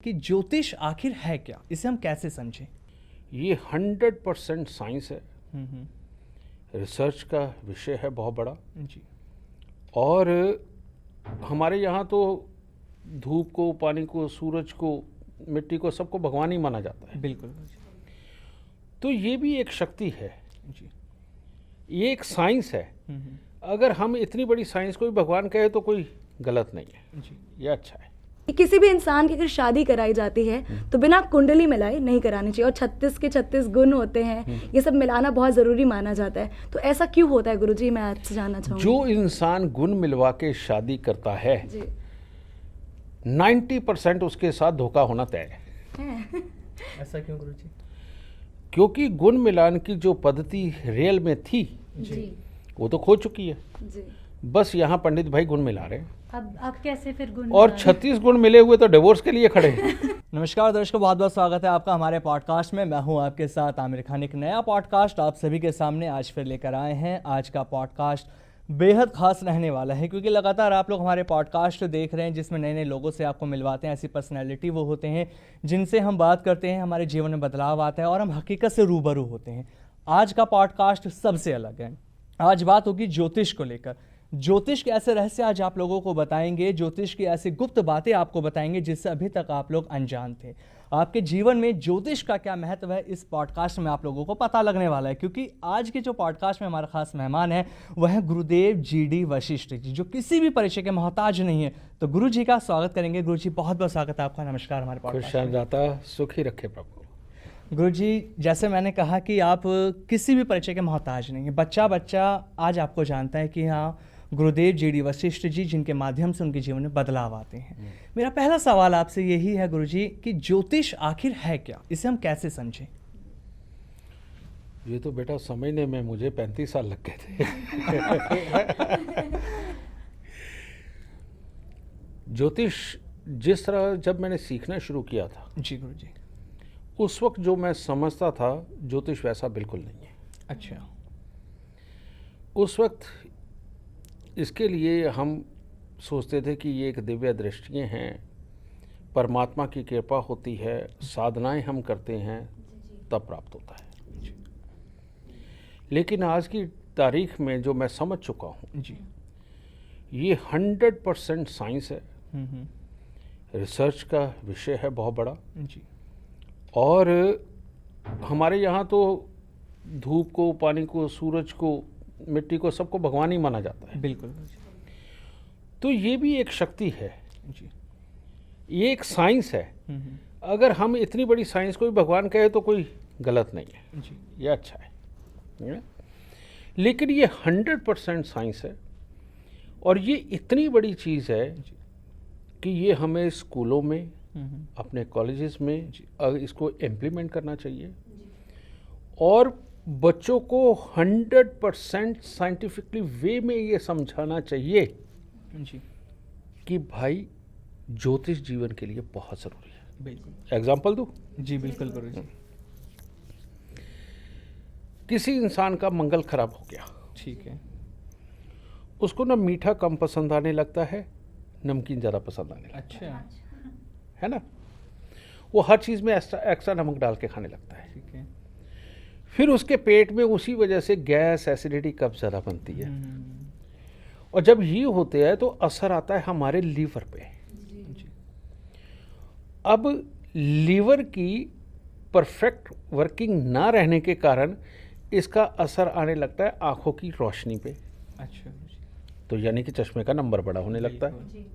कि ज्योतिष आखिर है क्या, इसे हम कैसे समझें? ये 100% साइंस है, रिसर्च का विषय है बहुत बड़ा। जी। और हमारे यहाँ तो धूप को, पानी को, सूरज को, मिट्टी को, सबको भगवान ही माना जाता है। बिल्कुल। तो ये भी एक शक्ति है, जी। ये एक साइंस है। अगर हम इतनी बड़ी साइंस को भी भगवान कहे तो कोई गलत नहीं है जी। ये अच्छा है। किसी भी इंसान की अगर शादी कराई जाती है तो बिना कुंडली मिलाए नहीं करानी चाहिए, और 36 के 36 गुण होते हैं, ये सब मिलाना बहुत ज़रूरी माना जाता है। तो ऐसा क्यों होता है गुरुजी, मैं आपसे जानना चाहूँगी। जो इंसान गुण मिलवा के शादी करता है जी 90% उसके साथ धोखा होना तय है। ऐसा क्यों गुरुजी? क्योंकि गुण मिलान की जो पद्धति रियल में थी जी वो तो खो चुकी है। जी। बस यहाँ पंडित भाई गुण मिला रहे हैं, अब कैसे फिर गुण और 36 गुण मिले हुए तो डिवोर्स के लिए खड़े हैं। नमस्कार दर्शकों, बहुत बहुत स्वागत है आपका हमारे पॉडकास्ट में। मैं हूं आपके साथ आमिर खान। एक नया पॉडकास्ट आप सभी के सामने आज फिर लेकर आए हैं। आज का पॉडकास्ट बेहद खास रहने वाला है, क्योंकि लगातार आप लोग हमारे पॉडकास्ट देख रहे हैं जिसमें नए नए लोगों से आपको मिलवाते हैं। ऐसी पर्सनैलिटी वो होते हैं जिनसे हम बात करते हैं, हमारे जीवन में बदलाव आता है और हम हकीकत से रूबरू होते हैं। आज का पॉडकास्ट सबसे अलग है। आज बात होगी ज्योतिष को लेकर। ज्योतिष के ऐसे रहस्य आज आप लोगों को बताएंगे, ज्योतिष की ऐसी गुप्त बातें आपको बताएंगे जिससे अभी तक आप लोग अनजान थे। आपके जीवन में ज्योतिष का क्या महत्व है, इस पॉडकास्ट में आप लोगों को पता लगने वाला है। क्योंकि आज के जो पॉडकास्ट में हमारा खास मेहमान है वह है गुरुदेव GD वशिष्ठ जी, जो किसी भी परिचय के मोहताज नहीं है। तो गुरु जी का स्वागत करेंगे। गुरु जी बहुत बहुत स्वागत है आपका। नमस्कार हमारे पॉडकास्ट में। दाता सुखी रखे प्रभु। गुरु जी, जैसे मैंने कहा कि आप किसी भी परिचय के मोहताज नहीं है। बच्चा आज आपको जानता है कि हाँ गुरुदेव GD वशिष्ठ जी, जिनके माध्यम से उनके जीवन में बदलाव आते हैं। मेरा पहला सवाल आपसे यही है गुरुजी कि ज्योतिष आखिर है क्या, इसे हम कैसे समझें? ये तो बेटा समझने में मुझे 35 साल लग गए थे। ज्योतिष जिस तरह जब मैंने सीखना शुरू किया था जी गुरुजी, उस वक्त जो मैं समझता था ज्योतिष वैसा बिल्कुल नहीं है। अच्छा। उस वक्त इसके लिए हम सोचते थे कि ये एक दिव्य दृष्टियाँ हैं, परमात्मा की कृपा होती है, साधनाएं हम करते हैं तब प्राप्त होता है। लेकिन आज की तारीख में जो मैं समझ चुका हूँ जी, ये 100% साइंस है, रिसर्च का विषय है बहुत बड़ा। जी। और हमारे यहाँ तो धूप को, पानी को, सूरज को, मिट्टी को, सबको भगवान ही माना जाता है। बिल्कुल। तो ये भी एक शक्ति है, जी। ये एक साइंस है। अगर हम इतनी बड़ी साइंस को भी भगवान कहे तो कोई गलत नहीं है जी। ये अच्छा है। लेकिन ये 100% साइंस है, और ये इतनी बड़ी चीज़ है कि ये हमें स्कूलों में, अपने कॉलेजेस में इसको इम्प्लीमेंट करना चाहिए, और बच्चों को 100% साइंटिफिकली वे में ये समझाना चाहिए जी। कि भाई ज्योतिष जीवन के लिए बहुत ज़रूरी है। बिल्कुल। एग्जाम्पल दूँ? जी बिल्कुल गुरुजी। किसी इंसान का मंगल खराब हो गया, ठीक है। उसको ना मीठा कम पसंद आने लगता है, नमकीन ज़्यादा पसंद आने लगता अच्छा। है ना। वो हर चीज़ में एक्स्ट्रा नमक डाल के खाने लगता है। ठीक है। फिर उसके पेट में उसी वजह से गैस, एसिडिटी, कब्ज ज़्यादा बनती है। और जब ये होते हैं तो असर आता है हमारे लीवर पे। जी। अब लीवर की परफेक्ट वर्किंग ना रहने के कारण इसका असर आने लगता है आंखों की रोशनी पे। अच्छा गुरुजी। तो यानी कि चश्मे का नंबर बड़ा होने लगता है। जी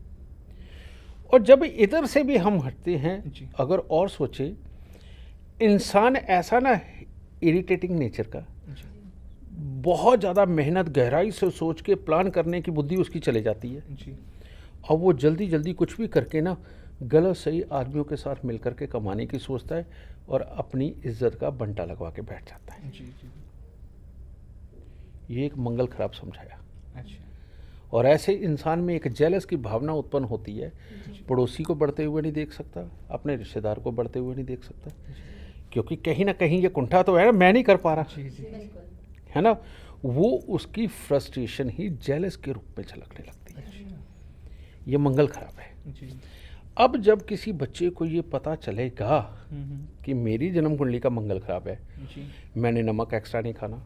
और जब इधर से भी हम हटते हैं, जी। अगर और सोचे, इंसान ऐसा ना इरिटेटिंग नेचर का, जी। बहुत ज़्यादा मेहनत, गहराई से सोच के प्लान करने की बुद्धि उसकी चले जाती है। जी। और वो जल्दी जल्दी कुछ भी करके ना गलत सही आदमियों के साथ मिल करके कमाने की सोचता है, और अपनी इज्जत का बंटा लगवा के बैठ जाता है। जी। जी। ये एक मंगल खराब समझाया। अच्छा। और ऐसे इंसान में एक जेलस की भावना उत्पन्न होती है। पड़ोसी को बढ़ते हुए नहीं देख सकता, अपने रिश्तेदार को बढ़ते हुए नहीं देख सकता, क्योंकि कहीं ना कहीं ये कुंठा तो है ना, मैं नहीं कर पा रहा, जी। जी। है ना। वो उसकी फ्रस्ट्रेशन ही जेलस के रूप में झलकने लगती है। ये मंगल खराब है। जी। अब जब किसी बच्चे को ये पता चलेगा कि मेरी जन्म कुंडली का मंगल खराब है, जी। मैंने नमक एक्स्ट्रा नहीं खाना,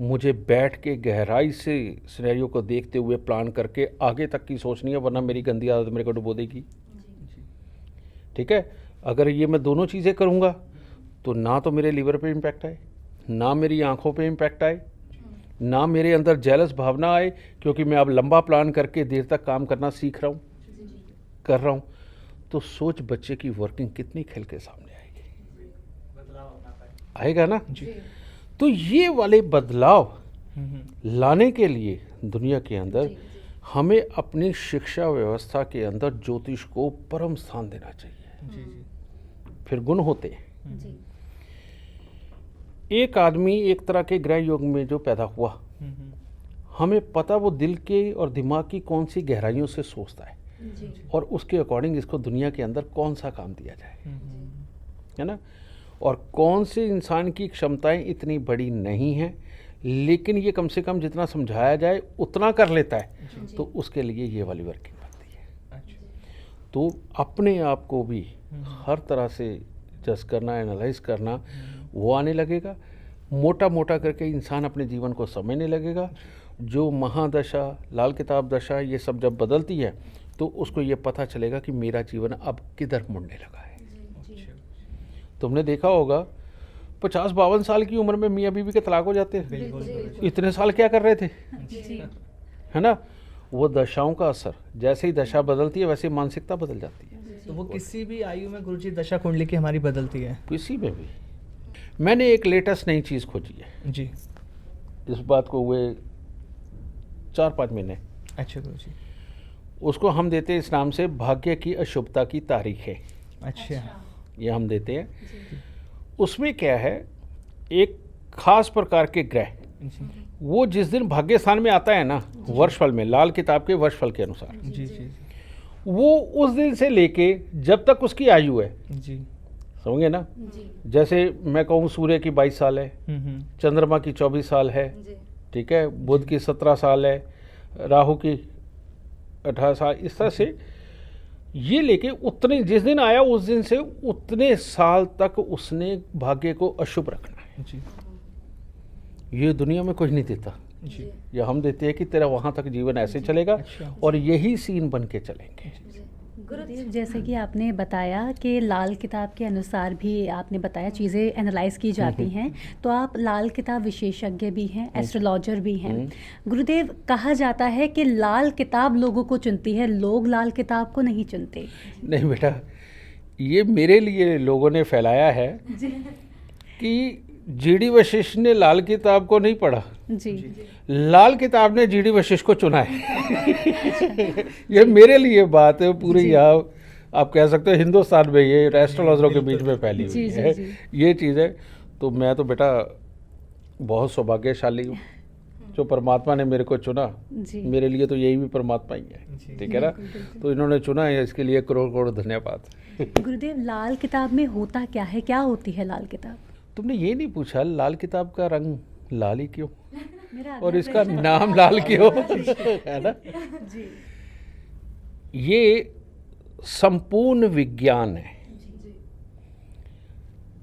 मुझे बैठ के गहराई से सिनेरियो को देखते हुए प्लान करके आगे तक की सोचनी है, वरना मेरी गंदी आदत मेरे को डुबो देगी। ठीक है, अगर ये मैं दोनों चीज़ें करूँगा तो ना तो मेरे लीवर पे इम्पैक्ट आए, ना मेरी आंखों पे इम्पैक्ट आए, ना मेरे अंदर जेलस भावना आए, क्योंकि मैं अब लंबा प्लान करके देर तक काम करना सीख रहा हूँ, कर रहा हूँ। तो सोच बच्चे की वर्किंग कितनी खेल के सामने आएगी, आएगा ना जी। तो ये वाले बदलाव लाने के लिए दुनिया के अंदर हमें अपनी शिक्षा व्यवस्था के अंदर ज्योतिष को परम स्थान देना चाहिए। जी। फिर गुण होते हैं। एक आदमी एक तरह के ग्रह योग में जो पैदा हुआ, हमें पता वो दिल के और दिमाग की कौन सी गहराइयों से सोचता है और उसके अकॉर्डिंग इसको दुनिया के अंदर कौन सा काम दिया जाए, है ना। और कौन से इंसान की क्षमताएं इतनी बड़ी नहीं हैं, लेकिन ये कम से कम जितना समझाया जाए उतना कर लेता है, तो उसके लिए ये वाली वर्किंग बनती है। तो अपने आप को भी हर तरह से जज करना, एनालाइज करना, वो आने लगेगा। मोटा मोटा करके इंसान अपने जीवन को समझने लगेगा। जो महादशा, लाल किताब दशा, ये सब जब बदलती है तो उसको ये पता चलेगा कि मेरा जीवन अब किधर मुड़ने लगा है। तुमने देखा होगा 50-52 साल की उम्र में मियाँ बीवी के तलाक हो जाते हैं। इतने साल क्या कर रहे थे, है ना। वो दशाओं का असर, जैसे ही दशा बदलती है वैसे ही मानसिकता बदल जाती है। तो वो किसी भी आयु में गुरुजी दशा कुंडली की हमारी बदलती है? किसी में भी। मैंने एक लेटेस्ट नई चीज़ खोजी है जी। इस बात को हुए 4-5 महीने। अच्छा गुरुजी। उसको हम देते हैं इस नाम से भाग्य की अशुभता की तारीखें। अच्छा। ये हम देते हैं। उसमें क्या है, एक खास प्रकार के ग्रह वो जिस दिन भाग्य स्थान में आता है ना, वर्षफल में, लाल किताब के वर्षफल के अनुसार, जी। वो उस दिन से लेके जब तक उसकी आयु है, जी, समझे ना। जैसे मैं कहूँ सूर्य की 22 साल है, चंद्रमा की 24 साल है, ठीक है, बुध की 17 साल है, राहु की 18 साल, इस तरह से ये लेके उतने जिस दिन आया उस दिन से उतने साल तक उसने भाग्य को अशुभ रखना है। जी। ये दुनिया में कुछ नहीं देता जी। ये हम देते हैं कि तेरा वहाँ तक जीवन ऐसे चलेगा। अच्छा। और यही सीन बन के चलेंगे। गुरुदेव, जैसे कि आपने बताया कि लाल किताब के अनुसार भी आपने बताया चीज़ें एनालाइज की जाती हैं, तो आप लाल किताब विशेषज्ञ भी हैं, एस्ट्रोलॉजर भी हैं। गुरुदेव, कहा जाता है कि लाल किताब लोगों को चुनती है, लोग लाल किताब को नहीं चुनते। नहीं बेटा, ये मेरे लिए लोगों ने फैलाया है कि जीडी वशिष्ठ ने लाल किताब को नहीं पढ़ा जी। लाल किताब ने जीडी वशिष्ठ को चुना है। ये मेरे लिए बात है पूरी, यहाँ आप कह सकते हो हिंदुस्तान में ये एस्ट्रोलॉजरों के बीच में फैली हुई है ये चीज़ है। तो मैं तो बेटा बहुत सौभाग्यशाली हूँ जो परमात्मा ने मेरे को चुना। मेरे लिए तो यही भी परमात्मा ही है, ठीक है ना। तो इन्होंने चुना है, इसके लिए करोड़ करोड़ धन्यवाद। गुरुदेव, लाल किताब में होता क्या है, क्या होती है लाल किताब? तुमने ये नहीं पूछा लाल किताब का रंग लाल ही क्यों और इसका नाम लाल क्यों, है ना। ये संपूर्ण विज्ञान है।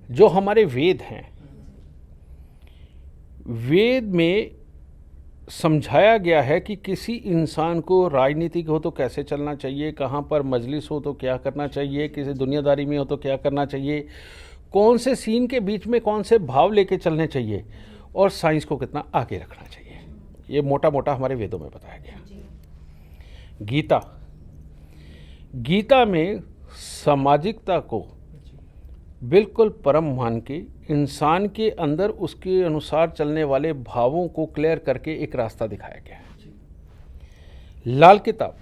जो हमारे वेद हैं, वेद में समझाया गया है कि किसी इंसान को राजनीतिक हो तो कैसे चलना चाहिए, कहाँ पर मजलिस हो तो क्या करना चाहिए, किसी दुनियादारी में हो तो क्या करना चाहिए, कौन से सीन के बीच में कौन से भाव लेके चलने चाहिए, और साइंस को कितना आगे रखना चाहिए। ये मोटा मोटा हमारे वेदों में बताया गया। गीता में सामाजिकता को बिल्कुल परम मान के इंसान के अंदर उसके अनुसार चलने वाले भावों को क्लियर करके एक रास्ता दिखाया गया है। लाल किताब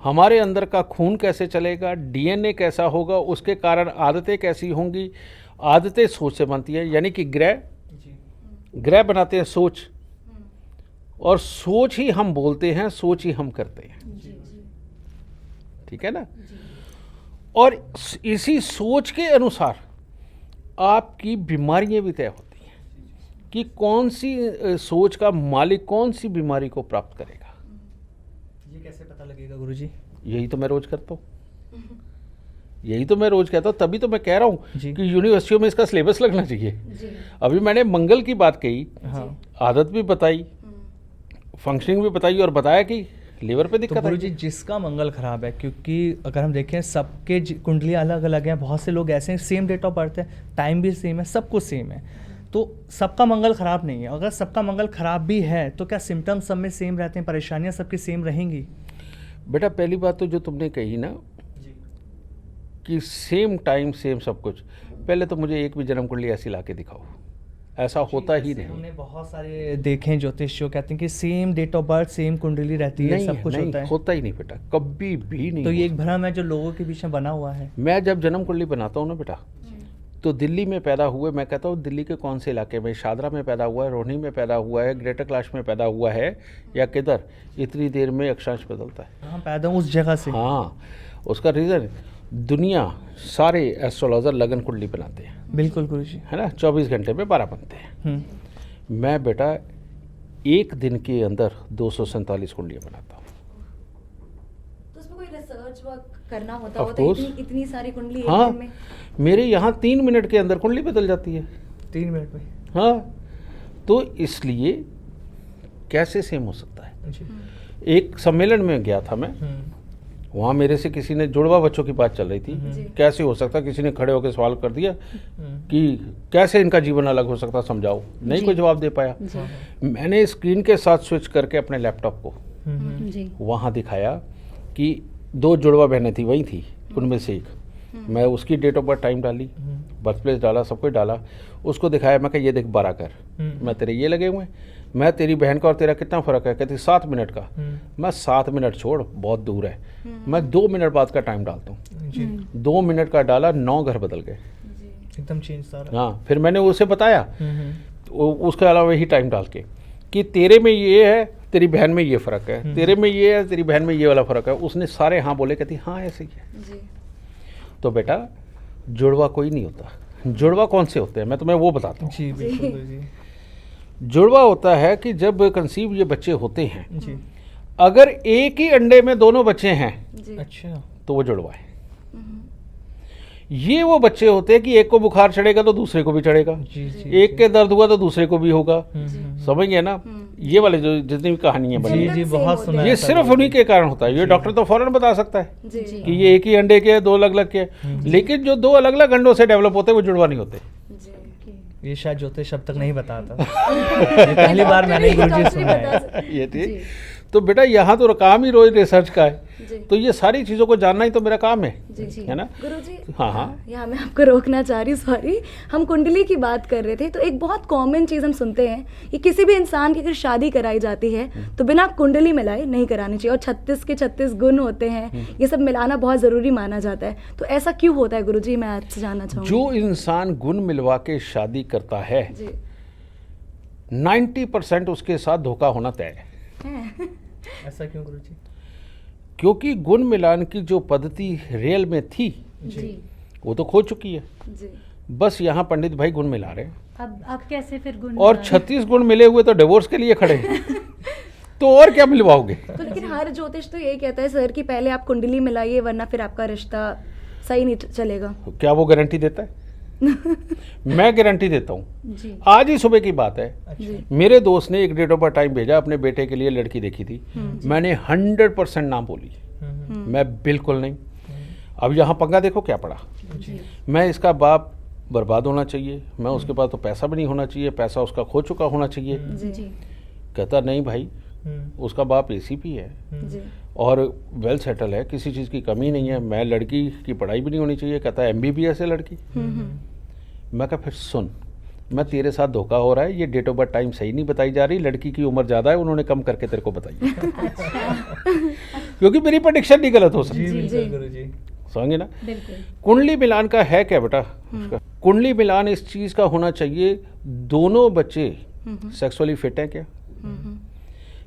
हमारे अंदर का खून कैसे चलेगा, डीएनए कैसा होगा, उसके कारण आदतें कैसी होंगी। आदतें सोच से बनती है, यानी कि ग्रह बनाते हैं सोच, और सोच ही हम बोलते हैं, सोच ही हम करते हैं, ठीक है ना। और इसी सोच के अनुसार आपकी बीमारियां भी तय होती हैं कि कौन सी सोच का मालिक कौन सी बीमारी को प्राप्त करेगा। ये कैसे पता लगेगा गुरुजी? यही तो मैं रोज करता हूँ, यही तो मैं रोज कहता हूँ। तभी तो मैं कह रहा हूँ जी। कि यूनिवर्सिटियों में इसका सिलेबस लगना चाहिए। अभी मैंने मंगल की बात कही, हाँ। आदत भी बताई, फंक्शनिंग भी बताई और बताया कि लीवर पे तो दिक्कत गुरु है। जी जिसका मंगल खराब है, क्योंकि अगर हम देखें सबके कुंडलियाँ अलग अलग हैं, बहुत से लोग ऐसे हैं सेम डेट ऑफ बर्थ है, टाइम भी सेम है, सब कुछ सेम है, तो सबका मंगल खराब नहीं है। अगर सबका मंगल खराब भी है तो क्या सिम्टम्स सब में सेम रहते हैं, परेशानियां सबकी सेम रहेंगी? बेटा पहली बात तो जो तुमने कही ना कि सेम टाइम सेम सब कुछ, पहले तो मुझे एक भी जन्म कुंडली ऐसी ला के दिखाओ, ऐसा होता ही नहीं। हमने बहुत सारे देखे हैं ज्योतिष जो कहते हैं कि same date of birth same कुंडली रहती है, सब कुछ होता है। होता ही नहीं बेटा, कभी भी नहीं। तो ये एक भ्रम है जो लोगों के बीच में बना हुआ है। मैं जब जन्म कुंडली बनाता हूँ ना बेटा, तो दिल्ली में पैदा हुए, मैं कहता हूँ दिल्ली के कौन से इलाके में, शादरा में पैदा हुआ है, रोहिणी में पैदा हुआ है, ग्रेटर कैलाश में पैदा हुआ है या किधर, इतनी देर में अक्षांश बदलता है। हाँ, पैदा उस जगह से। हाँ, उसका रीज़न दुनिया सारे एस्ट्रोलॉजर लगन कुंडली बनाते हैं, बिल्कुल गुरुजी। है ना, 24 घंटे में 12 बनते हैं। मैं बेटा एक दिन के अंदर 247 कुंडलियाँ बनाता हूँ। तो उसमें कोई रिसर्च वर्क करना होता Of होता course. इतनी सारी कुंडली एक हाँ, दिन में? मेरे यहाँ 3 मिनट के अंदर कुंडली बदल जाती है। 3 मिनट में? हाँ, तो इसलिए कैसे सेम हो सकता है। जी। एक सम्मेलन में गया था मैं, वहाँ मेरे से किसी ने, जुड़वा बच्चों की बात चल रही थी, कैसे हो सकता, किसी ने खड़े होकर सवाल कर दिया कि कैसे इनका जीवन अलग हो सकता, समझाओ। नहीं कोई जवाब दे पाया। मैंने स्क्रीन के साथ स्विच करके अपने लैपटॉप को जी वहाँ दिखाया कि 2 जुड़वा बहनें थी, वही थी, उनमें से एक, मैं उसकी डेट ऑफ बर्थ टाइम डाली, बर्थ प्लेस डाला, सब कुछ डाला, उसको दिखाया। मैं कहा ये देख 12 कर, मैं तेरे ये लगे हुए हैं, मैं तेरी बहन का और तेरा कितना फ़र्क है, कहती 7 मिनट का। मैं 7 मिनट छोड़, बहुत दूर है, मैं 2 मिनट बाद का टाइम डालता हूँ। जी। 2 मिनट का डाला, 9 घर बदल गए। एकदम चेंज सारा। हाँ, फिर मैंने उसे बताया उसके अलावा वही टाइम डाल के कि तेरे में ये है, तेरी बहन में ये फ़र्क है, तेरे में ये है, तेरी बहन में ये वाला फ़र्क है। उसने सारे हाँ बोले, कहती हाँ ऐसे ही है। जी। तो बेटा जुड़वा कोई नहीं होता। जुड़वा कौन से होते हैं मैं तुम्हें वो बताता हूँ। जी बिल्कुल गुरुजी। जुड़वा होता है कि जब कंसीव ये बच्चे होते हैं, जी। अगर एक ही अंडे में दोनों बच्चे हैं जी। अच्छा। तो वो जुड़वा है। ये वो बच्चे होते हैं कि एक को बुखार चढ़ेगा तो दूसरे को भी चढ़ेगा, जी जी। एक के दर्द हुआ तो दूसरे को भी होगा। समझ गए ना, ये वाले जो जितनी भी कहानियां बनी जी हैं, जी बहुत सुना है ये ऐसा सिर्फ लोगों उन्हीं के कारण होता है। ये डॉक्टर तो फौरन बता सकता है जी। कि ये एक ही अंडे के 2 अलग अलग के, लेकिन जो 2 अलग अलग अंडों से डेवलप होते हैं वो जुड़वा नहीं होते। जी। ये शायद ज्योतिष अब तक नहीं बताता। ये पहली बार मैंने गुरुजी डॉक्टर ही सुना बता है। सकते- ये थी। जी। तो बेटा यहाँ तो काम ही रोज रिसर्च का है, जी। तो ये सारी चीज़ों को जानना ही तो मेरा काम है, जी। है ना। गुरुजी, हाँ, हाँ। यहाँ मैं आपको रोकना चाह रही, सॉरी। हम कुंडली की बात कर रहे थे, तो एक बहुत कॉमन चीज़ हम सुनते हैं कि किसी भी इंसान की अगर शादी कराई जाती है तो बिना कुंडली मिलाए नहीं करानी चाहिए, और 36 के 36 गुण होते हैं, ये सब मिलाना बहुत ज़रूरी माना जाता है। तो ऐसा क्यों होता है गुरुजी, मैं आपसे जानना चाहूँगी। जो इंसान गुण मिलवा के शादी करता है, जी। 90% उसके साथ धोखा होना तय है। ऐसा क्यों गुरुजी? क्योंकि गुण मिलान की जो पद्धति रियल में थी जी। वो तो खो चुकी है। जी। बस यहाँ पंडित भाई गुण मिला रहे हैं, अब कैसे फिर गुण और 36 गुण मिले हुए तो डिवोर्स के लिए खड़े हैं। तो और क्या मिलवाओगे। तो लेकिन हर ज्योतिष तो यही कहता है सर कि पहले आप कुंडली मिलाइए, वरना फिर आपका रिश्ता सही नहीं चलेगा। क्या वो गारंटी देता है? मैं गारंटी देता हूँ। जी आज ही सुबह की बात है, जी। मेरे दोस्त ने एक डेट ऑफ बर्थ टाइम भेजा, अपने बेटे के लिए लड़की देखी थी। मैंने 100% ना बोली, मैं बिल्कुल नहीं। अब यहाँ पंगा देखो क्या पड़ा। मैं इसका बाप बर्बाद होना चाहिए, मैं उसके पास तो पैसा भी नहीं होना चाहिए, पैसा उसका खो चुका होना चाहिए। जी कहता नहीं भाई, उसका बाप एसीपी है जी। और वेल सेटल है, किसी चीज़ की कमी नहीं है, मैं लड़की की पढ़ाई भी नहीं होनी चाहिए। कहता है MBBS है लड़की। मैं कहा फिर सुन, मैं तेरे साथ धोखा हो रहा है, ये डेट ऑफ बर्थ टाइम सही नहीं बताई जा रही, लड़की की उम्र ज़्यादा है, उन्होंने कम करके तेरे को बताई है। क्योंकि मेरी प्रेडिक्शन नहीं गलत हो सकती। जी जी। बिल्कुल गुरुजी। समझे ना। बिल्कुल कुंडली मिलान का है क्या बेटा, उसका कुंडली मिलान इस चीज़ का होना चाहिए, दोनों बच्चे सेक्सुअली फिट हैं क्या,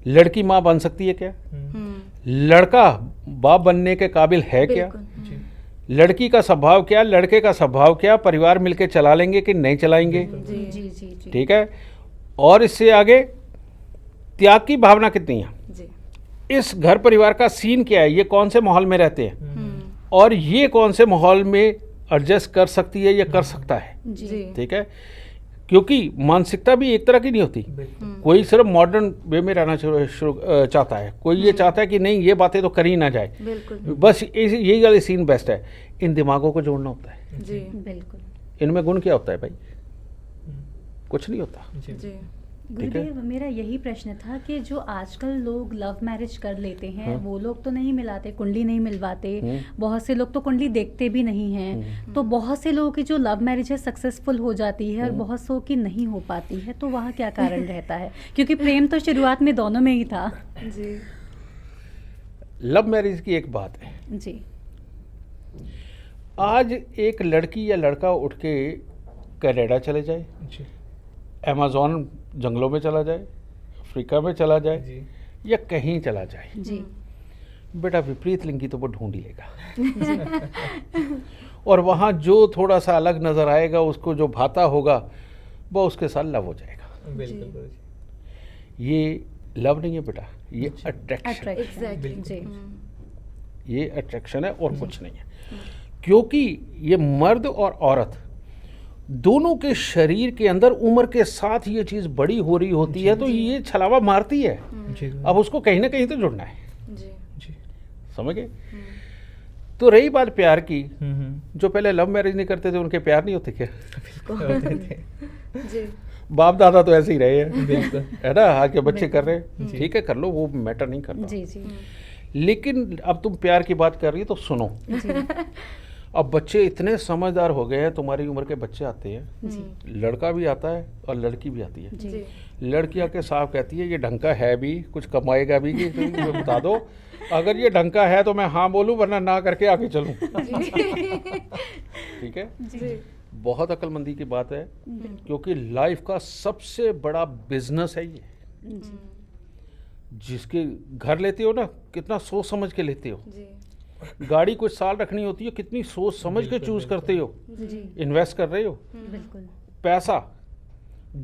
लड़की माँ बन सकती है क्या, लड़का बाप बनने के काबिल है क्या, बिल्कुल। जी। लड़की का स्वभाव क्या, लड़के का स्वभाव क्या, परिवार मिलके चला लेंगे कि नहीं चलाएंगे। जी। जी जी जी ठीक है। और इससे आगे त्याग की भावना कितनी है। जी। इस घर परिवार का सीन क्या है, ये कौन से माहौल में रहते हैं और ये कौन से माहौल में एडजस्ट कर सकती है या कर सकता है। जी ठीक है, क्योंकि मानसिकता भी एक तरह की नहीं होती। कोई सिर्फ मॉडर्न वे में रहना चाहता है, कोई ये चाहता है कि नहीं ये बातें तो करी ना जाए, बिल्कुल बस यही वाले सीन बेस्ट है। इन दिमागों को जोड़ना होता है। जी बिल्कुल। इनमें गुण क्या होता है भाई? कुछ नहीं होता। जी गुरुदेव, मेरा यही प्रश्न था कि जो आजकल लोग लव मैरिज कर लेते हैं वो लोग तो नहीं मिलाते, कुंडली नहीं मिलवाते, बहुत से लोग तो कुंडली देखते भी नहीं हैं, तो बहुत से लोगों की जो लव मैरिज है सक्सेसफुल हो जाती है और बहुत सौ की नहीं हो पाती है, तो वहाँ क्या कारण रहता है? क्योंकि प्रेम तो शुरुआत में दोनों में ही था। जी लव मैरिज की एक बात है, जी आज एक लड़की या लड़का उठ के कनाडा चले जाए, अमेज़न जंगलों में चला जाए, अफ्रीका में चला जाए या कहीं चला जाए, जी बेटा विपरीत लिंगी तो वो ढूंढ ही लेगा। और वहाँ जो थोड़ा सा अलग नजर आएगा, उसको जो भाता होगा वो उसके साथ लव हो जाएगा। बिल्कुल ये लव नहीं है बेटा, ये अट्रैक्शन, एग्जैक्टली जी ये अट्रैक्शन है और कुछ नहीं है। क्योंकि ये मर्द और औरत दोनों के शरीर के अंदर उम्र के साथ ये चीज बड़ी हो रही होती है, तो ये छलावा मारती है। अब उसको कहीं ना कहीं तो जुड़ना है, जी समझ गए? तो रही बात प्यार की, जो पहले लव मैरिज नहीं करते थे उनके प्यार नहीं होते क्या? जी बाप दादा तो ऐसे ही रहे हैं, बिल्कुल है ना? आज के बच्चे कर रहे हैं, ठीक है कर लो, वो मैटर नहीं करता। जी जी लेकिन अब तुम प्यार की बात कर रही हो तो सुनो, अब बच्चे इतने समझदार हो गए हैं, तुम्हारी उम्र के बच्चे आते हैं, लड़का भी आता है और लड़की भी आती है। जी लड़की आके साफ कहती है ये ढंग का है भी, कुछ कमाएगा भी कि मुझे बता दो, अगर ये ढंग का है तो मैं हाँ बोलूं, वरना ना करके आगे चलूं। ठीक है, जी बहुत अक्लमंदी की बात है, क्योंकि लाइफ का सबसे बड़ा बिजनेस है ये। जिसके घर लेते हो ना, कितना सोच समझ के लेते हो। जी गाड़ी कुछ साल रखनी होती है, कितनी सोच समझ के चूज करते हो, जी इन्वेस्ट कर रहे हो। बिल्कुल पैसा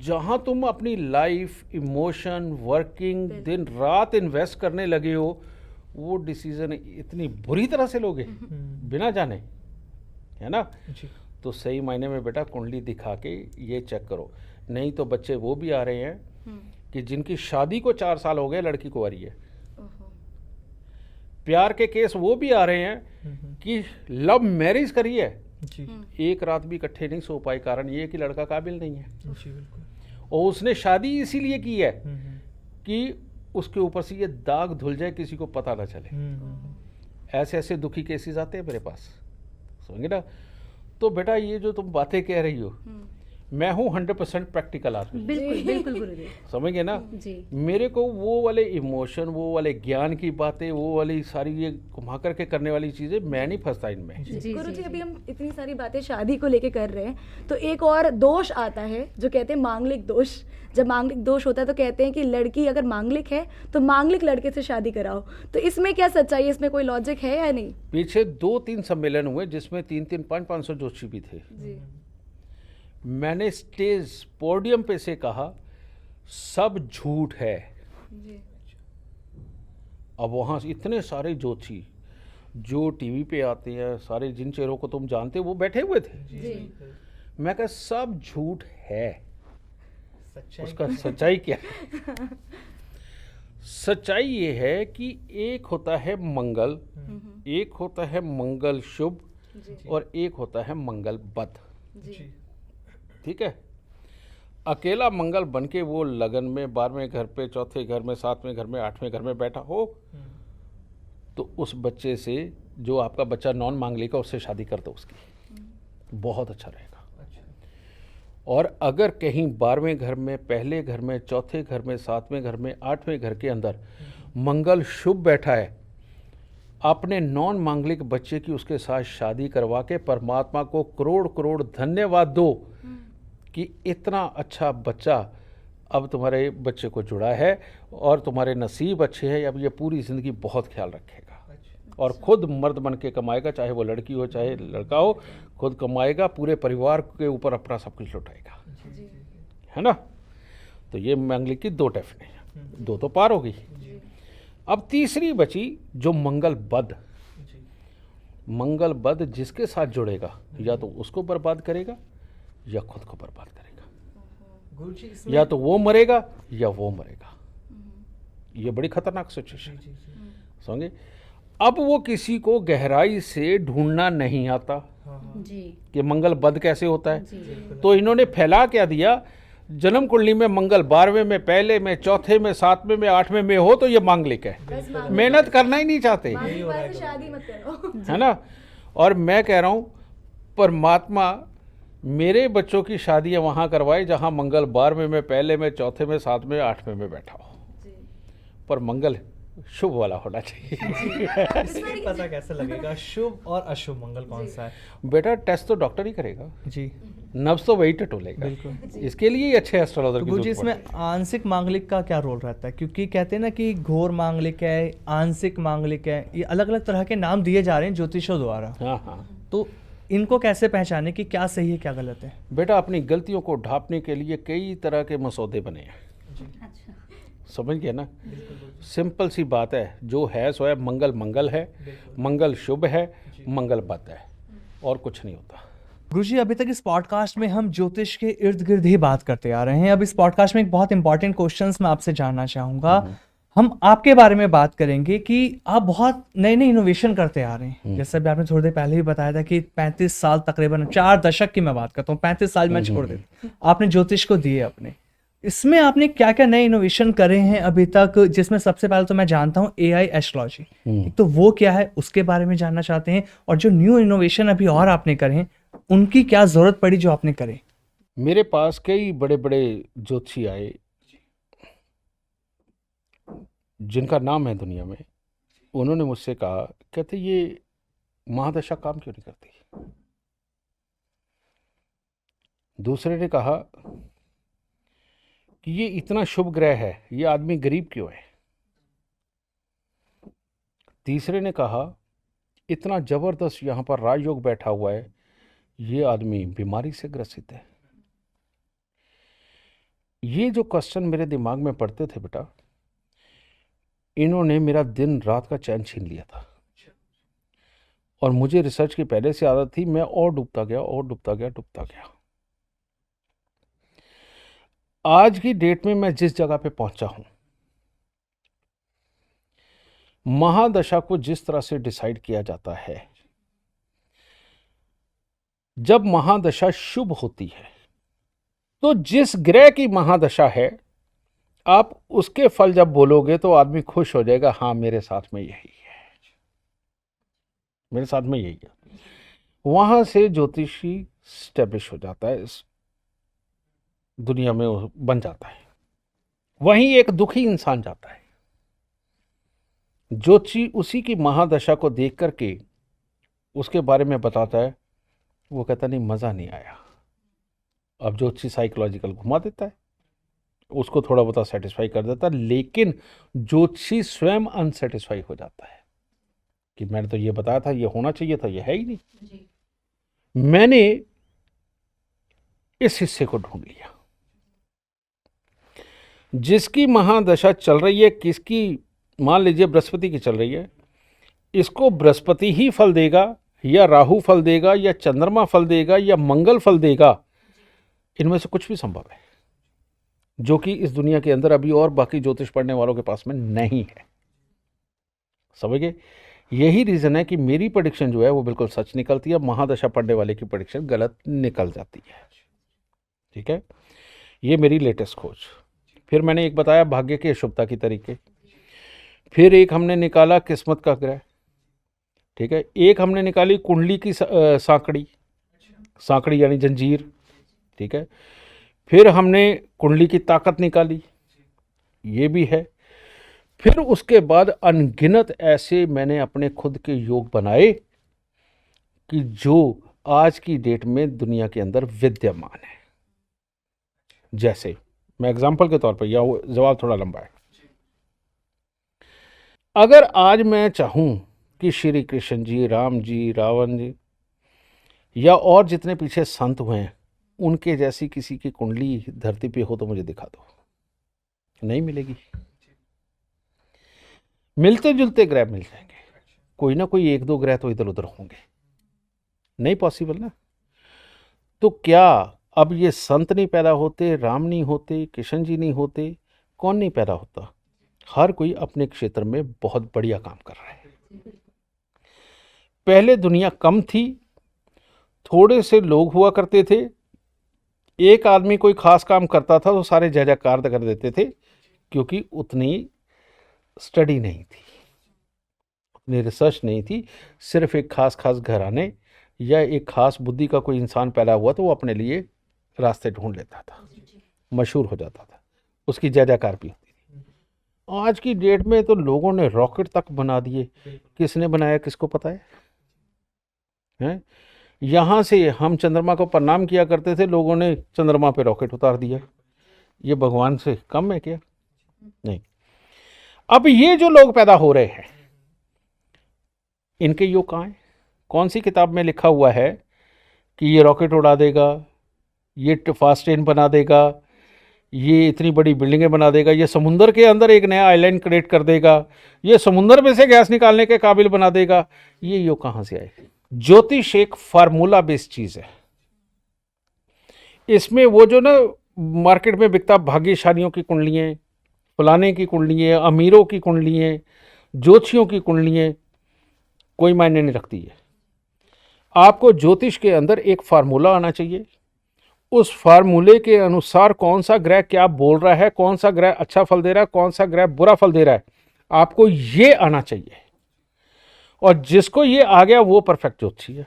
जहां तुम अपनी लाइफ, इमोशन, वर्किंग दिन रात इन्वेस्ट करने लगे हो, वो डिसीजन इतनी बुरी तरह से लोगे बिना जाने, है ना? तो सही मायने में बेटा कुंडली दिखा के ये चेक करो। नहीं तो बच्चे वो भी आ रहे हैं कि जिनकी शादी को 4 साल हो गए, लड़की को आ रही है। प्यार के केस वो भी आ रहे हैं कि लव मैरिज करी है, एक रात भी इकट्ठे नहीं सो पाए, कारण ये कि लड़का काबिल नहीं है। और उसने शादी इसीलिए की है कि उसके ऊपर से ये दाग धुल जाए, किसी को पता ना चले। ऐसे ऐसे दुखी केसेस आते हैं मेरे पास, समझे ना? तो बेटा ये जो तुम बातें कह रही हो, मैं हूँ 100% प्रैक्टिकल आदमी, बिल्कुल बिल्कुल गुरुदेव समझ गए ना? जी मेरे को वो वाले इमोशन, वो वाले ज्ञान की बातें, वो वाली सारी ये घुमा करके करने वाली चीजें, मैं नहीं फंसता इनमें। जी गुरु जी जी अभी हम इतनी सारी बातें शादी को लेके कर रहे हैं, तो एक और दोष आता है जो कहते हैं मांगलिक दोष। जब मांगलिक दोष होता है तो कहते हैं कि लड़की अगर मांगलिक है तो मांगलिक लड़के से शादी कराओ। तो इसमें क्या सच्चाई है, इसमें कोई लॉजिक है या नहीं? पीछे 2-3 सम्मेलन हुए जिसमें 3-3, 500 जोशी भी थे। जी मैंने स्टेज पोडियम पे से कहा सब झूठ है। जी अब वहाँ इतने सारे जोशी जो टीवी पे आते हैं, सारे जिन चेहरों को तुम जानते हो, वो बैठे हुए थे। जी मैं कहा सब झूठ है, उसका सच्चाई क्या है? सच्चाई ये है कि एक होता है मंगल, एक होता है मंगल शुभ और एक होता है मंगल बद। जी ठीक है, अकेला मंगल बन के वो लगन में 12वें घर पे, 4थे घर में, 7वें घर में, 8वें घर में बैठा हो, तो उस बच्चे से, जो आपका बच्चा नॉन मांगलिक है, उससे शादी कर दो उसकी, बहुत अच्छा रहेगा। और अगर कहीं 12वें घर में, पहले घर में, 4थे घर में, 7वें घर में, 8वें घर के अंदर मंगल शुभ बैठा है, अपने नॉन मांगलिक बच्चे की उसके साथ शादी करवा के परमात्मा को करोड़ करोड़ धन्यवाद दो कि इतना अच्छा बच्चा अब तुम्हारे बच्चे को जुड़ा है और तुम्हारे नसीब अच्छे हैं। अब ये पूरी ज़िंदगी बहुत ख्याल रखेगा और खुद मर्द बन के कमाएगा, चाहे वो लड़की हो चाहे लड़का हो, खुद कमाएगा, पूरे परिवार के ऊपर अपना सब कुछ लुटाएगा, है ना? तो ये मांगलिक की 2 डेफिनेशन, 2 तो पार हो गई। अब तीसरी बची जो मंगल बद। मंगल बद जिसके साथ जुड़ेगा या तो उसको बर्बाद करेगा या खुद को बर्बाद करेगा, गुरुजी या तो वो मरेगा या वो मरेगा। ये बड़ी खतरनाक सिचुएशन है, समझे। अब वो किसी को गहराई से ढूंढना नहीं आता जी कि मंगल बद कैसे होता है। जी तो इन्होंने फैला क्या दिया, जन्म कुंडली में मंगल 12वें में, पहले में, चौथे में, 7वें में, 8वें में हो तो ये मांगलिक है, बस मेहनत करना ही नहीं चाहते, मांगलिक बात से शादी मत करो। है ना। और मैं कह रहा हूँ परमात्मा मेरे बच्चों की शादियाँ वहाँ करवाए जहाँ मंगल 12वें में, पहले में, चौथे में, 7वें, 8वें में बैठा हो, पर मंगल शुभ वाला होना चाहिए। इसमें पता कैसे लगेगा शुभ और अशुभ मंगल कौन सा है? बेटा टेस्ट तो डॉक्टर ही करेगा, जी नब्ज तो वही टटोलेगा। बिल्कुल। इसके लिए ही अच्छे एस्ट्रोलॉजर तो की गुरुजी जरूरत इसमें आंशिक मांगलिक का क्या रोल रहता है? क्योंकि कहते हैं ना कि घोर मांगलिक है, आंशिक मांगलिक है, ये अलग अलग तरह के नाम दिए जा रहे हैं ज्योतिषों द्वारा। पड़ती है। हाँ हाँ तो इनको कैसे पहचाने कि क्या सही है क्या गलत है? बेटा, अपनी गलतियों को ढांपने के लिए कई तरह के मसौदे बने हैं, अच्छा समझ गए ना। सिंपल सी बात है, जो है सो है। मंगल मंगल है, मंगल शुभ है, मंगल बद है, और कुछ नहीं होता। गुरुजी अभी तक इस पॉडकास्ट में हम ज्योतिष के इर्द गिर्द ही बात करते आ रहे हैं। अब इस पॉडकास्ट में एक बहुत इंपॉर्टेंट क्वेश्चंस मैं आपसे जानना चाहूँगा। हम आपके बारे में बात करेंगे कि आप बहुत नए नए इनोवेशन करते आ रहे हैं। जैसे भी आपने थोड़ी देर पहले भी बताया था कि 35 साल तकरीबन 4 दशक की मैं बात करता हूँ, 35 साल मैं छोड़ देता, आपने ज्योतिष को दिए अपने। इसमें आपने क्या क्या नए इनोवेशन करे हैं अभी तक, जिसमें सबसे पहले तो मैं जानता हूँ AI एस्ट्रोलॉजी, तो वो क्या है उसके बारे में जानना चाहते हैं, और जो न्यू इनोवेशन अभी और आपने करे हैं उनकी क्या जरूरत पड़ी जो आपने करे? मेरे पास कई बड़े बड़े ज्योतिषी आए जिनका नाम है दुनिया में। उन्होंने मुझसे कहा, कहते ये महादशा काम क्यों नहीं करती। दूसरे ने कहा कि ये इतना शुभ ग्रह है, ये आदमी गरीब क्यों है। तीसरे ने कहा इतना जबरदस्त यहाँ पर राजयोग बैठा हुआ है, ये आदमी बीमारी से ग्रसित है। ये जो क्वेश्चन मेरे दिमाग में पड़ते थे बेटा, इन्होंने मेरा दिन रात का चैन छीन लिया था। और मुझे रिसर्च की पहले से आदत थी, मैं और डूबता गया और डूबता गया। आज की डेट में मैं जिस जगह पे पहुंचा हूं, महादशा को जिस तरह से डिसाइड किया जाता है, जब महादशा शुभ होती है तो जिस ग्रह की महादशा है, आप उसके फल जब बोलोगे तो आदमी खुश हो जाएगा, हाँ मेरे साथ में यही है, मेरे साथ में यही है। वहां से ज्योतिषी स्टैब्लिश हो जाता है, इस दुनिया में वो बन जाता है। वहीं एक दुखी इंसान जाता है, ज्योतिषी उसी की महादशा को देख करके उसके बारे में बताता है, वो कहता नहीं मज़ा नहीं आया। अब ज्योतिषी साइकोलॉजिकल घुमा देता है, उसको थोड़ा बहुत सेटिस्फाई कर देता है, लेकिन ज्योतिषी स्वयं अनसेटिस्फाई हो जाता है कि मैंने तो ये बताया था, ये होना चाहिए था, ये है ही नहीं। मैंने इस हिस्से को ढूंढ लिया, जिसकी महादशा चल रही है, किसकी, मान लीजिए बृहस्पति की चल रही है, इसको बृहस्पति ही फल देगा या राहु फल देगा या चंद्रमा फल देगा या मंगल फल देगा, इनमें से कुछ भी संभव है, जो कि इस दुनिया के अंदर अभी और बाकी ज्योतिष पढ़ने वालों के पास में नहीं है। समझ गए? यही रीजन है कि मेरी प्रेडिक्शन जो है वो बिल्कुल सच निकलती है, महादशा पढ़ने वाले की प्रेडिक्शन गलत निकल जाती है। ठीक है, ये मेरी लेटेस्ट खोज। फिर मैंने एक बताया भाग्य की अशुभता की तरीके, फिर एक हमने निकाला किस्मत का ग्रह, ठीक है, एक हमने निकाली कुंडली की सांकड़ी यानी जंजीर, ठीक है, फिर हमने कुंडली की ताकत निकाली, ये भी है। फिर उसके बाद अनगिनत ऐसे मैंने अपने खुद के योग बनाए कि जो आज की डेट में दुनिया के अंदर विद्यमान है। जैसे मैं एग्जांपल के तौर पर, या जवाब थोड़ा लंबा है, अगर आज मैं चाहूं कि श्री कृष्ण जी, राम जी, रावण जी या और जितने पीछे संत हुए हैं, उनके जैसी किसी की कुंडली धरती पे हो तो मुझे दिखा दो, नहीं मिलेगी। मिलते जुलते ग्रह मिल जाएंगे, कोई ना कोई एक दो ग्रह तो इधर उधर होंगे, नहीं पॉसिबल ना। तो क्या अब ये संत नहीं पैदा होते, राम नहीं होते, किशन जी नहीं होते, कौन नहीं पैदा होता? हर कोई अपने क्षेत्र में बहुत बढ़िया काम कर रहा है। पहले दुनिया कम थी, थोड़े से लोग हुआ करते थे, एक आदमी कोई खास काम करता था तो सारे जय जयकार कर देते थे, क्योंकि उतनी स्टडी नहीं थी, उतनी रिसर्च नहीं थी। सिर्फ एक खास खास घराने या एक खास बुद्धि का कोई इंसान पैदा हुआ तो वो अपने लिए रास्ते ढूंढ लेता था, मशहूर हो जाता था, उसकी जय जयकार भी होती थी। आज की डेट में तो लोगों ने रॉकेट तक बना दिए, किसने बनाया किसको पता है? यहाँ से हम चंद्रमा को प्रणाम किया करते थे, लोगों ने चंद्रमा पे रॉकेट उतार दिया। ये भगवान से कम है क्या? नहीं। अब ये जो लोग पैदा हो रहे हैं, इनके योग कहाँ है? कौन सी किताब में लिखा हुआ है कि ये रॉकेट उड़ा देगा, ये फास्ट ट्रेन बना देगा, ये इतनी बड़ी बिल्डिंगें बना देगा, ये समुंदर के अंदर एक नया आइलैंड क्रिएट कर देगा, ये समुंदर में से गैस निकालने के काबिल बना देगा? ये योग कहाँ से आए? ज्योतिष एक फार्मूला बेस्ड चीज है। इसमें वो जो ना मार्केट में बिकता भाग्यशालियों की कुंडलियाँ, फलाने की कुंडलियाँ, अमीरों की कुंडलियाँ, ज्योतिषियों की कुंडलियाँ, कोई मायने नहीं रखती है। आपको ज्योतिष के अंदर एक फार्मूला आना चाहिए, उस फार्मूले के अनुसार कौन सा ग्रह क्या बोल रहा है, कौन सा ग्रह अच्छा फल दे रहा है, कौन सा ग्रह बुरा फल दे रहा है, आपको ये आना चाहिए। और जिसको ये आ गया वो परफेक्ट ज्योतिषी है।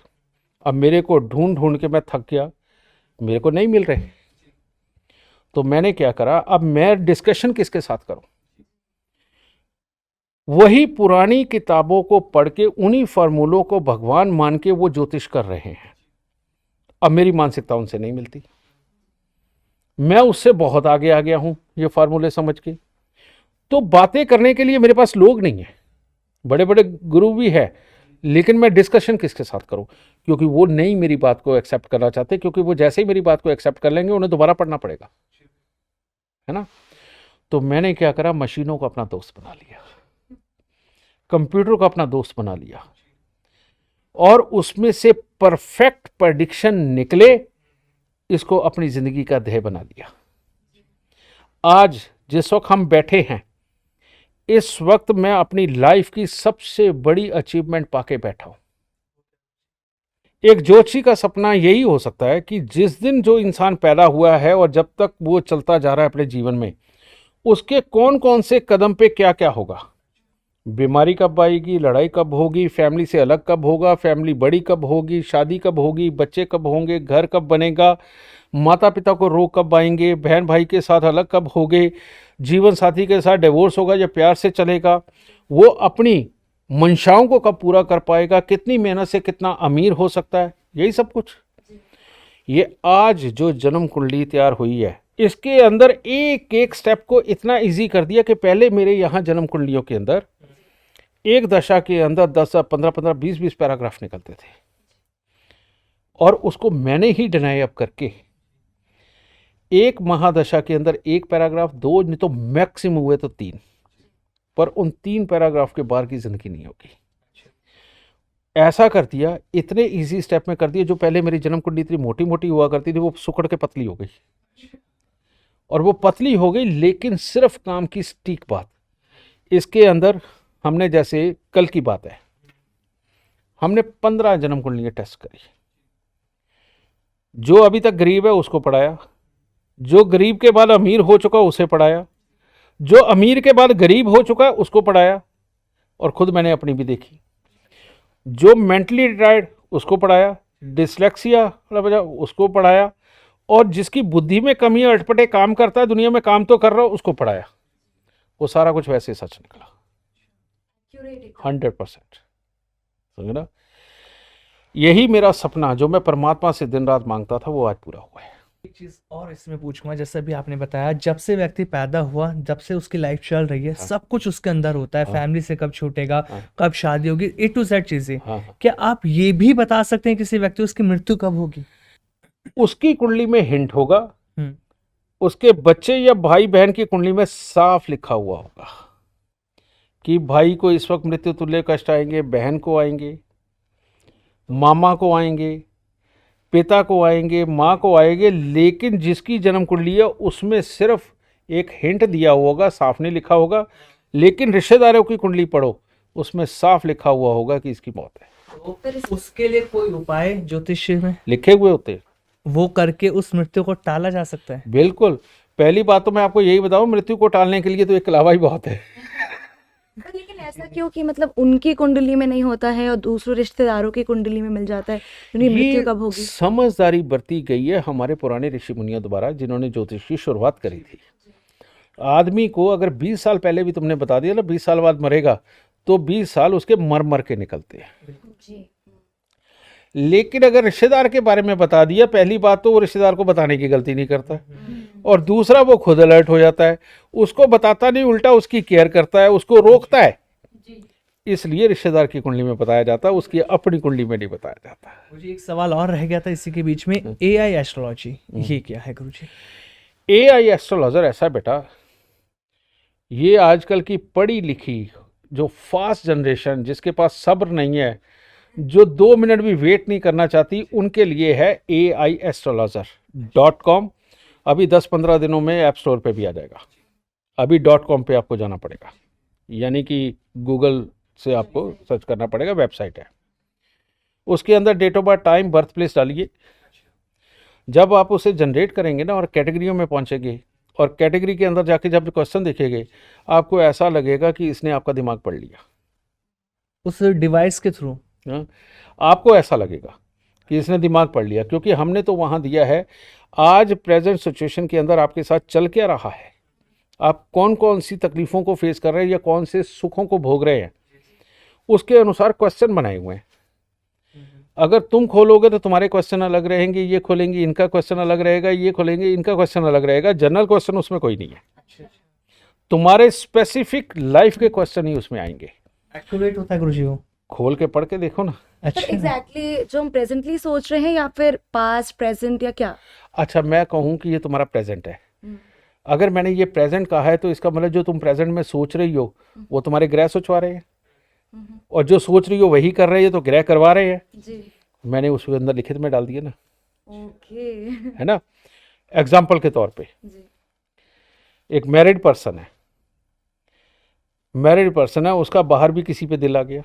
अब मेरे को ढूंढ ढूंढ के मैं थक गया, मेरे को नहीं मिल रहे, तो मैंने क्या करा, अब मैं डिस्कशन किसके साथ करूं? वही पुरानी किताबों को पढ़ के उन्हीं फार्मूलों को भगवान मान के वो ज्योतिष कर रहे हैं। अब मेरी मानसिकता उनसे नहीं मिलती, मैं उससे बहुत आगे आ गया हूं ये फार्मूले समझ के। तो बातें करने के लिए मेरे पास लोग नहीं है, बड़े बड़े गुरु भी है, लेकिन मैं डिस्कशन किसके साथ करूं? क्योंकि वो नहीं मेरी बात को एक्सेप्ट करना चाहते, क्योंकि वो जैसे ही मेरी बात को एक्सेप्ट कर लेंगे उन्हें दोबारा पढ़ना पड़ेगा, है ना। तो मैंने क्या करा, मशीनों को अपना दोस्त बना लिया, कंप्यूटर को अपना दोस्त बना लिया, और उसमें से परफेक्ट प्रेडिक्शन निकले, इसको अपनी जिंदगी का ध्येय बना लिया। आज जिस वक्त हम बैठे हैं, इस वक्त मैं अपनी लाइफ की सबसे बड़ी अचीवमेंट पाके बैठा हूं। एक ज्योतिषी का सपना यही हो सकता है कि जिस दिन जो इंसान पैदा हुआ है और जब तक वो चलता जा रहा है अपने जीवन में, उसके कौन कौन से कदम पे क्या क्या होगा, बीमारी कब आएगी, लड़ाई कब होगी, फैमिली से अलग कब होगा, फैमिली बड़ी कब होगी, शादी कब होगी, बच्चे कब होंगे, घर कब बनेगा, माता पिता को रोग कब आएंगे, बहन भाई के साथ अलग कब होंगे, जीवन साथी के साथ डिवोर्स होगा या प्यार से चलेगा, वो अपनी मंशाओं को कब पूरा कर पाएगा, कितनी मेहनत से कितना अमीर हो सकता है, यही सब कुछ। ये आज जो जन्म कुंडली तैयार हुई है, इसके अंदर एक एक स्टेप को इतना इजी कर दिया कि पहले मेरे यहाँ जन्म कुंडलियों के अंदर एक दशा के अंदर 10, 15, 15, 20 पैराग्राफ निकलते थे, और उसको मैंने ही डिनाई अप करके एक महादशा के अंदर एक पैराग्राफ, 2 नहीं तो मैक्सिमम हुए तो 3, पर उन 3 पैराग्राफ के बाहर की जिंदगी नहीं होगी। ऐसा कर दिया, इतने इजी स्टेप में कर दिया। जो पहले मेरी जन्म कुंडली इतनी मोटी मोटी हुआ करती थी, वो सुकड़ के पतली हो गई, और वो पतली हो गई लेकिन सिर्फ काम की सटीक बात। इसके अंदर हमने, जैसे कल की बात है, हमने 15 जन्म कुंडलियां टेस्ट करी। जो अभी तक गरीब है उसको पढ़ाया, जो गरीब के बाद अमीर हो चुका उसे पढ़ाया, जो अमीर के बाद गरीब हो चुका उसको पढ़ाया, और खुद मैंने अपनी भी देखी। जो मेंटली रिटायर्ड उसको पढ़ाया, डिसलेक्सिया उसको पढ़ाया, और जिसकी बुद्धि में कमी है, अटपटे काम करता है, दुनिया में काम तो कर रहा हो, उसको पढ़ाया। वो सारा कुछ वैसे सच निकला, 100%। समझे ना? यही मेरा सपना जो मैं परमात्मा से दिन रात मांगता था, वो आज पूरा हुआ है। एक चीज और इसमें पूछूंगा, जैसे भी आपने बताया, जब से व्यक्ति पैदा हुआ, जब से उसकी लाइफ चल रही है, सब कुछ उसके अंदर होता है। फैमिली से कब छूटेगा, कब शादी होगी, A to Z चीजें। क्या आप ये भी बता सकते हैं किसी व्यक्ति उसकी मृत्यु कब होगी? उसकी कुंडली में हिंट होगा, उसके बच्चे या भाई बहन की कुंडली में साफ लिखा हुआ होगा। कि भाई को इस वक्त मृत्यु तुल्य कष्ट आएंगे, बहन को आएंगे, मामा को आएंगे, पिता को आएंगे, माँ को आएंगे, लेकिन जिसकी जन्म कुंडली है उसमें सिर्फ एक हिंट दिया होगा, साफ नहीं लिखा होगा। लेकिन रिश्तेदारों की कुंडली पढ़ो, उसमें साफ लिखा हुआ होगा कि इसकी मौत है। तो उसके लिए कोई उपाय ज्योतिष में लिखे हुए होते हैं, वो करके उस मृत्यु को टाला जा सकता है? बिल्कुल। पहली बात तो मैं आपको यही बताऊं, मृत्यु को टालने के लिए तो एक कलावा ही बहुत है। लेकिन ऐसा क्यों कि मतलब उनकी कुंडली में नहीं होता है और दूसरों रिश्तेदारों की कुंडली में मिल जाता है? उनकी मृत्यु कब होगी? समझदारी बरती गई है हमारे पुराने ऋषि मुनियों द्वारा, जिन्होंने ज्योतिष की शुरुआत करी थी। आदमी को अगर 20 साल पहले भी तुमने बता दिया ना 20 साल बाद मरेगा, तो 20 साल उसके मर मर के निकलते हैं। जी। लेकिन अगर रिश्तेदार के बारे में बता दिया, पहली बात तो वो रिश्तेदार को बताने की गलती नहीं करता, और दूसरा वो खुद अलर्ट हो जाता है, उसको बताता नहीं, उल्टा उसकी केयर करता है, उसको रोकता है। इसलिए रिश्तेदार की कुंडली में बताया जाता है, उसकी अपनी कुंडली में नहीं बताया जाता। मुझे एक सवाल और रह गया था इसी के बीच में, AI एस्ट्रोलॉजी ये क्या है गुरुजी? AI एस्ट्रोलॉजर ऐसा बेटा, ये आजकल की पढ़ी लिखी जो फास्ट जनरेशन, जिसके पास सब्र नहीं है, जो 2 मिनट भी वेट नहीं करना चाहती, उनके लिए है AIastrologer.com। अभी 10-15 दिनों में ऐप स्टोर पे भी आ जाएगा। अभी .com पे आपको जाना पड़ेगा, यानी कि गूगल से आपको सर्च करना पड़ेगा, वेबसाइट है। उसके अंदर date of birth, time, birth place डालिए। जब आप उसे जनरेट करेंगे ना और कैटेगरियों में पहुंचेंगे, और कैटेगरी के अंदर जाके जब क्वेश्चन देखेंगे, आपको ऐसा लगेगा कि इसने आपका दिमाग पढ़ लिया। उस डिवाइस के थ्रू हाँ, आपको ऐसा लगेगा कि इसने दिमाग पढ़ लिया, क्योंकि हमने तो वहाँ दिया है आज प्रेजेंट सिचुएशन के अंदर आपके साथ चल क्या रहा है, आप कौन कौन सी तकलीफ़ों को फेस कर रहे हैं या कौन से सुखों को भोग रहे हैं, उसके अनुसार क्वेश्चन बनाए हुए हैं। अगर तुम खोलोगे तो तुम्हारे क्वेश्चन अलग रहेंगे, ये खोलेंगे इनका क्वेश्चन अलग रहेगा, ये खोलेंगे इनका क्वेश्चन अलग रहेगा। जनरल क्वेश्चन उसमें कोई नहीं है, तुम्हारे स्पेसिफिक लाइफ के क्वेश्चन ही उसमें आएंगे। एक्टिवेट होता है गुरुजी वो? खोल के पढ़ के देखो ना। अच्छा, एग्जैक्टली जो हम प्रेजेंटली सोच रहे हैं या फिर पास्ट प्रेजेंट या क्या? अच्छा, मैं कहूँ कि ये तुम्हारा प्रेजेंट है। अगर मैंने ये प्रेजेंट कहा है तो इसका मतलब जो तुम प्रेजेंट में सोच रही हो वो तुम्हारे ग्रह सोचवा रहे हैं, और जो सोच रही हो वही कर रहे हैं, तो ग्रह करवा रहे हैं। जी। मैंने उसके अंदर लिखित में डाल दिया ना, ओके। है ना। एग्जाम्पल के तौर पे जी। एक मैरिड पर्सन है, उसका बाहर भी किसी पे दिल आ गया,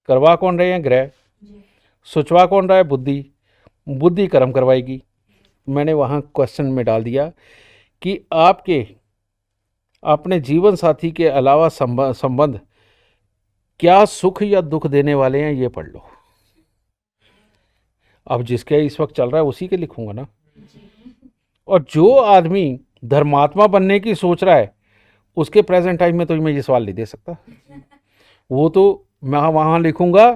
करवा कौन रहे हैं? ग्रह। सोचवा कौन रहा है? बुद्धि कर्म करवाएगी। मैंने वहाँ क्वेश्चन में डाल दिया कि आपके अपने जीवन साथी के अलावा संबंध क्या सुख या दुख देने वाले हैं, ये पढ़ लो। अब जिसके इस वक्त चल रहा है उसी के लिखूंगा ना। और जो आदमी धर्मात्मा बनने की सोच रहा है, उसके प्रेजेंट टाइम में तो मैं ये सवाल नहीं दे सकता। वो तो मैं वहाँ लिखूंगा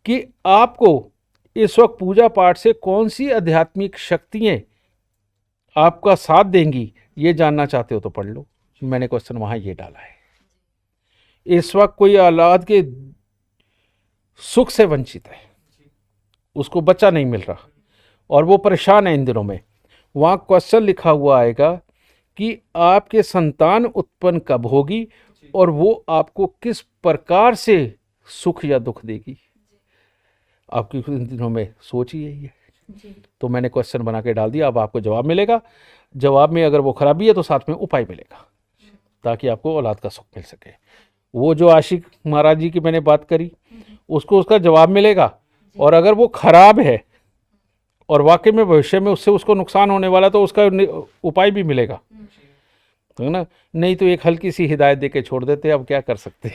कि आपको इस वक्त पूजा पाठ से कौन सी आध्यात्मिक शक्तियाँ आपका साथ देंगी, ये जानना चाहते हो तो पढ़ लो। मैंने क्वेश्चन वहाँ ये डाला है। इस वक्त कोई औलाद के सुख से वंचित है, उसको बच्चा नहीं मिल रहा और वो परेशान है इन दिनों में, वहाँ क्वेश्चन लिखा हुआ आएगा कि आपके संतान उत्पन्न कब होगी और वो आपको किस प्रकार से सुख या दुख देगी। आपकी इन दिनों में सोच ही यही है। तो मैंने क्वेश्चन बना के डाल दिया, अब आपको जवाब मिलेगा। जवाब में अगर वो खराबी है तो साथ में उपाय मिलेगा, ताकि आपको औलाद का सुख मिल सके। वो जो आशिक महाराज जी की मैंने बात करी, उसको उसका जवाब मिलेगा, और अगर वो खराब है और वाकई में भविष्य में उससे उसको नुकसान होने वाला, तो उसका उपाय भी मिलेगा, है ना। नहीं तो एक हल्की सी हिदायत दे के छोड़ देते, अब क्या कर सकते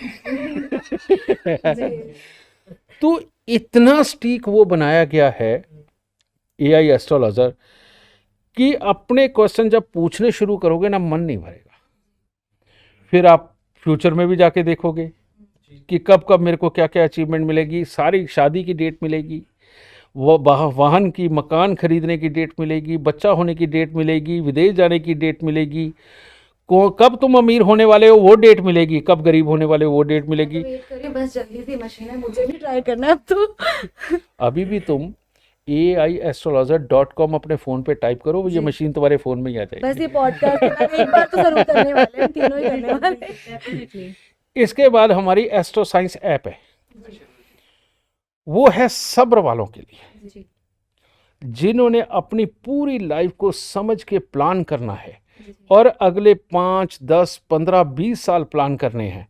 तो इतना स्टीक वो बनाया गया है AI एस्ट्रोलॉजर कि अपने क्वेश्चन जब पूछने शुरू करोगे ना, मन नहीं भरेगा। फिर आप फ्यूचर में भी जाके देखोगे कि कब कब मेरे को क्या क्या अचीवमेंट मिलेगी, सारी शादी की डेट मिलेगी, वो वाहन की, मकान खरीदने की डेट मिलेगी, बच्चा होने की डेट मिलेगी, विदेश जाने की डेट मिलेगी, कब तुम अमीर होने वाले हो वो डेट मिलेगी, कब गरीब होने वाले हो वो डेट मिलेगी। वेट करिए, बस जल्दी सी मशीन है, मुझे भी ट्राई करना है अब तो। अभी भी तुम AIastrologer.com अपने फ़ोन पे टाइप करो, ये मशीन तुम्हारे फ़ोन में ही आ जाएगी। बस ये पॉडकास्ट एक बार तो जरूर करने वाले हैं, तीनों ही करने वाले हैं। इसके बाद हमारी एस्ट्रो साइंस ऐप है, वो है सब्र वालों के लिए, जिन्होंने अपनी पूरी लाइफ को समझ के प्लान करना है और अगले 5, 10, 15, 20 साल प्लान करने हैं।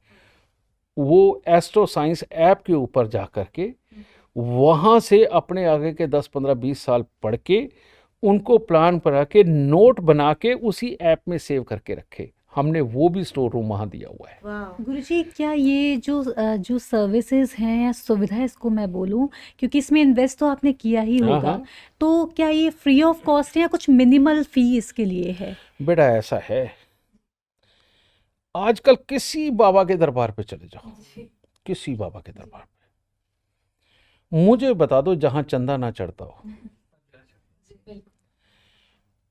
वो एस्ट्रो साइंस ऐप के ऊपर जा कर के वहाँ से अपने आगे के 10, 15, 20 साल पढ़ के उनको प्लान बना के नोट बना के उसी ऐप में सेव करके रखे। हमने वो भी स्टोर रूम वहाँ दिया हुआ है। गुरुजी, क्या ये जो सर्विसेज हैं या सुविधा इसको मैं बोलूँ, क्योंकि इसमें इन्वेस्ट तो आपने किया ही होगा, हाँ। तो क्या ये फ्री ऑफ कॉस्ट है या कुछ मिनिमल फी इसके लिए है? बेटा ऐसा है, आजकल किसी बाबा के दरबार पे चले जाओ, किसी बाबा के दरबार पे, मुझे बता दो जहाँ चंदा ना चढ़ता हो।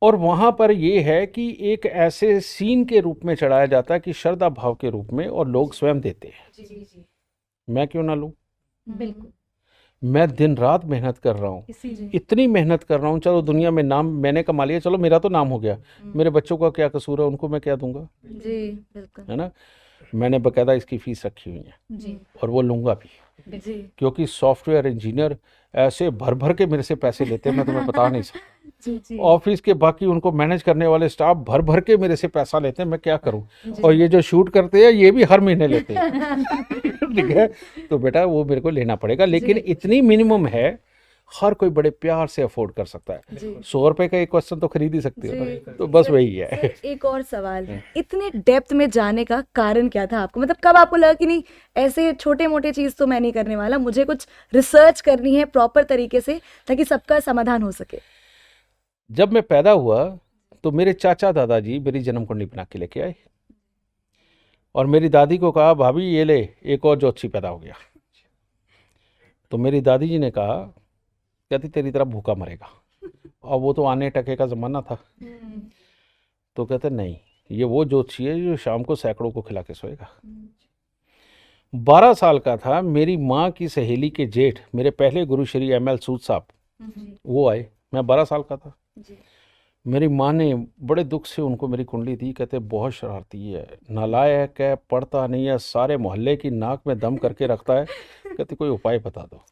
और वहाँ पर ये है कि एक ऐसे सीन के रूप में चढ़ाया जाता है कि श्रद्धा भाव के रूप में, और लोग स्वयं देते हैं। मैं क्यों ना लूँ? बिल्कुल। मैं दिन रात मेहनत कर रहा हूँ, इतनी मेहनत कर रहा हूँ। चलो दुनिया में नाम मैंने कमा लिया, चलो मेरा तो नाम हो गया, मेरे बच्चों का क्या कसूर है, उनको मैं क्या दूंगा? जी बिल्कुल। है ना। मैंने बकायदा इसकी फीस रखी हुई है और वो लूंगा भी, जी क्योंकि सॉफ्टवेयर इंजीनियर ऐसे भर भर के मेरे से पैसे लेते हैं, मैं तुम्हें बता नहीं सकता। ऑफिस के बाकी उनको मैनेज करने वाले स्टाफ भर भर के मेरे से पैसा लेते हैं, मैं क्या करूं। और ये जो शूट करते हैं ये भी हर महीने लेते हैं। ठीक है, तो बेटा वो मेरे को लेना पड़ेगा, लेकिन इतनी मिनिमम है, हर कोई बड़े प्यार से अफोर्ड कर सकता है। 100 रुपए का एक क्वेश्चन तो खरीद ही सकते हो, तो बस वही है। सर, एक और सवाल, इतने डेप्थ में जाने का कारण क्या था आपको? मतलब कब आपको लगा कि नहीं, ऐसे छोटे मोटे चीज तो मैं नहीं करने वाला, मुझे कुछ रिसर्च करनी है प्रॉपर तरीके से ताकि सबका समाधान हो सके? जब मैं पैदा हुआ तो मेरे चाचा दादाजी मेरी जन्म कुंडली बना के लेके आए और मेरी दादी को कहा, भाभी ये ले, एक और ज्योतिषी पैदा हो गया। तो मेरी दादी जी ने कहा, कहती तेरी तरह भूखा मरेगा। और वो तो आने टके का ज़माना था। तो कहते नहीं, ये वो ज्योतिषी है जो शाम को सैकड़ों को खिला के सोएगा। 12 साल का था, मेरी माँ की सहेली के जेठ, मेरे पहले गुरु श्री ML सूद साहब, वो आए। मैं 12 साल का था। मेरी माँ ने बड़े दुख से उनको मेरी कुंडली दी। कहते बहुत शरारती है, नालायक है, पढ़ता नहीं है, सारे मोहल्ले की नाक में दम करके रखता है। कहते कोई उपाय बता दो।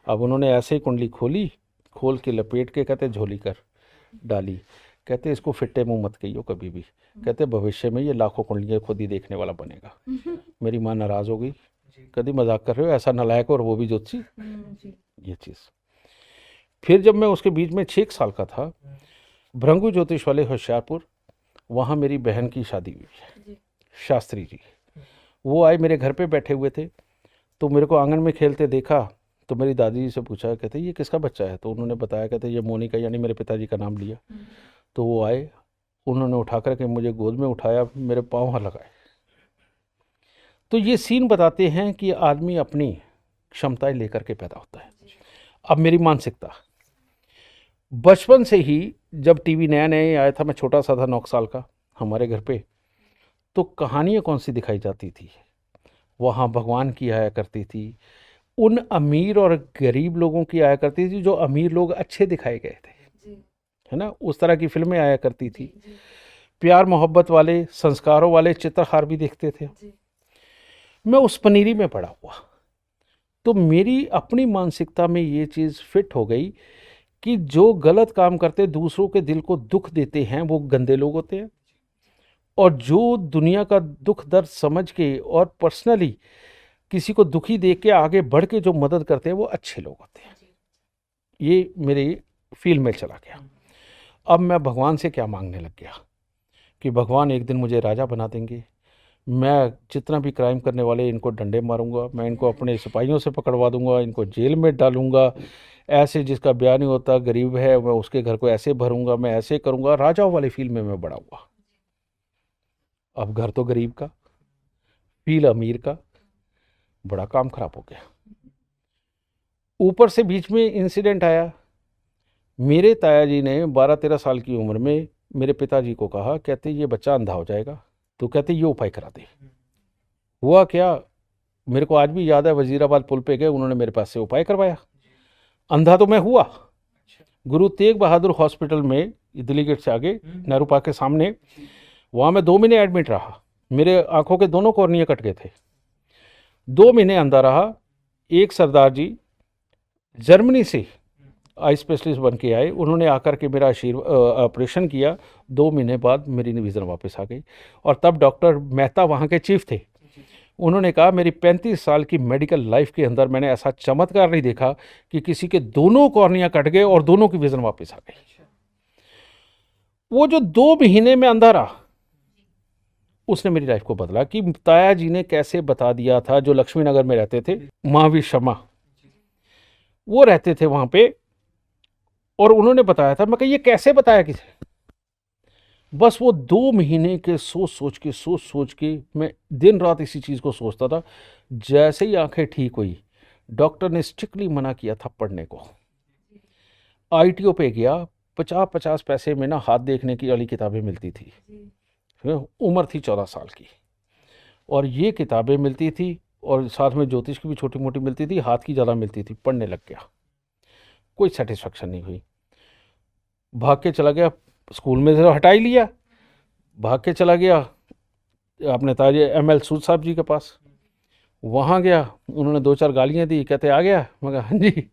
अब उन्होंने ऐसे ही कुंडली खोली, खोल के लपेट के कहते झोली कर डाली। कहते इसको फिट्टे मुंह मत कहियो कभी भी। कहते भविष्य में ये लाखों कुंडलियाँ खुद ही देखने वाला बनेगा। मेरी माँ नाराज़ हो गई, कभी मजाक कर रहे हो, ऐसा नालायक और वो भी ज्योतिषी, ये चीज़। फिर जब मैं उसके बीच में 6 साल का था, भृंगु ज्योतिष वाले होशियारपुर, वहाँ मेरी बहन की शादी हुई। शास्त्री जी वो आए, मेरे घर पे बैठे हुए थे। तो मेरे को आंगन में खेलते देखा, तो मेरी दादी जी से पूछा, कहते ये किसका बच्चा है? तो उन्होंने बताया, कहते ये मोनिका, यानी मेरे पिताजी का नाम लिया। तो वो आए, उन्होंने उठा कर के मुझे गोद में उठाया, मेरे पाँव वहाँ लगाए। तो ये सीन बताते हैं कि आदमी अपनी क्षमताएं लेकर के पैदा होता है। अब मेरी मानसिकता बचपन से ही, जब टीवी नया नया आया था, मैं छोटा सा था, 9 साल का, हमारे घर पे, तो कहानियाँ कौन सी दिखाई जाती थी? वहाँ भगवान की आया करती थी, उन अमीर और गरीब लोगों की आया करती थी, जो अमीर लोग अच्छे दिखाए गए थे, है ना, उस तरह की फिल्में आया करती थी। प्यार मोहब्बत वाले, संस्कारों वाले चित्रहार भी देखते थे। मैं उस पनीरी में पड़ा हुआ, तो मेरी अपनी मानसिकता में ये चीज़ फिट हो गई कि जो गलत काम करते, दूसरों के दिल को दुख देते हैं, वो गंदे लोग होते हैं, और जो दुनिया का दुख दर्द समझ के और पर्सनली किसी को दुखी देख के आगे बढ़ के जो मदद करते हैं, वो अच्छे लोग होते हैं। ये मेरी फील्ड में चला गया। अब मैं भगवान से क्या मांगने लग गया कि भगवान एक दिन मुझे राजा बना देंगे, मैं जितना भी क्राइम करने वाले, इनको डंडे मारूंगा, मैं इनको अपने सिपाहियों से पकड़वा दूंगा, इनको जेल में डालूंगा, ऐसे जिसका ब्याह नहीं होता, गरीब है, मैं उसके घर को ऐसे भरूंगा, मैं ऐसे करूंगा। राजाओं वाली फील्ड में मैं बड़ा हुआ। अब घर तो गरीब का, फील अमीर का, बड़ा काम खराब हो गया। ऊपर से बीच में इंसिडेंट आया। मेरे ताया जी ने 12-13 साल की उम्र में मेरे पिताजी को कहा, कहते ये बच्चा अंधा हो जाएगा, तो कहते ये उपाय करा दे। हुआ क्या, मेरे को आज भी याद है, वजीराबाद पुल पे गए, उन्होंने मेरे पास से उपाय करवाया। अंधा तो मैं हुआ। गुरु तेग बहादुर हॉस्पिटल में, दिल्ली गेट से आगे, नेहरू पार्क के सामने, वहाँ मैं 2 महीने एडमिट रहा। मेरे आंखों के दोनों कॉर्निया कट गए थे। 2 महीने अंदर रहा। एक सरदार जी जर्मनी से आई स्पेशलिस्ट बन के आए, उन्होंने आकर के मेरा ऑपरेशन किया। 2 महीने बाद मेरी विज़न वापस आ गई। और तब डॉक्टर मेहता वहाँ के चीफ थे। उन्होंने कहा मेरी 35 साल की मेडिकल लाइफ के अंदर मैंने ऐसा चमत्कार नहीं देखा कि किसी के दोनों कॉर्निया कट गए और दोनों की विज़न वापस आ गई। वो जो 2 महीने में अंदर रहा, उसने मेरी लाइफ को बदला। कि ताया जी ने कैसे बता दिया था, जो लक्ष्मी नगर में रहते थे, महावीर शर्मा, वो रहते थे वहां पे, और उन्होंने बताया था। मैं कहा ये कैसे बताया किसे? बस वो 2 महीने के सोच सोच के मैं दिन रात इसी चीज़ को सोचता था। जैसे ही आंखें ठीक हुई, डॉक्टर ने स्ट्रिक्टली मना किया था पढ़ने को। ITO पे गया, 50-50 पैसे में ना हाथ देखने की वाली किताबें मिलती थी। उम्र थी 14 साल की, और ये किताबें मिलती थी, और साथ में ज्योतिष की भी छोटी मोटी मिलती थी, हाथ की ज़्यादा मिलती थी। पढ़ने लग गया, कोई सेटिस्फेक्शन नहीं हुई। भाग के चला गया, स्कूल में से हटा ही लिया, भाग के चला गया अपने ताजे ML सूद साहब जी के पास। वहाँ गया, उन्होंने 2-4 गालियाँ दी, कहते आ गया? मैं कहा हाँ जी।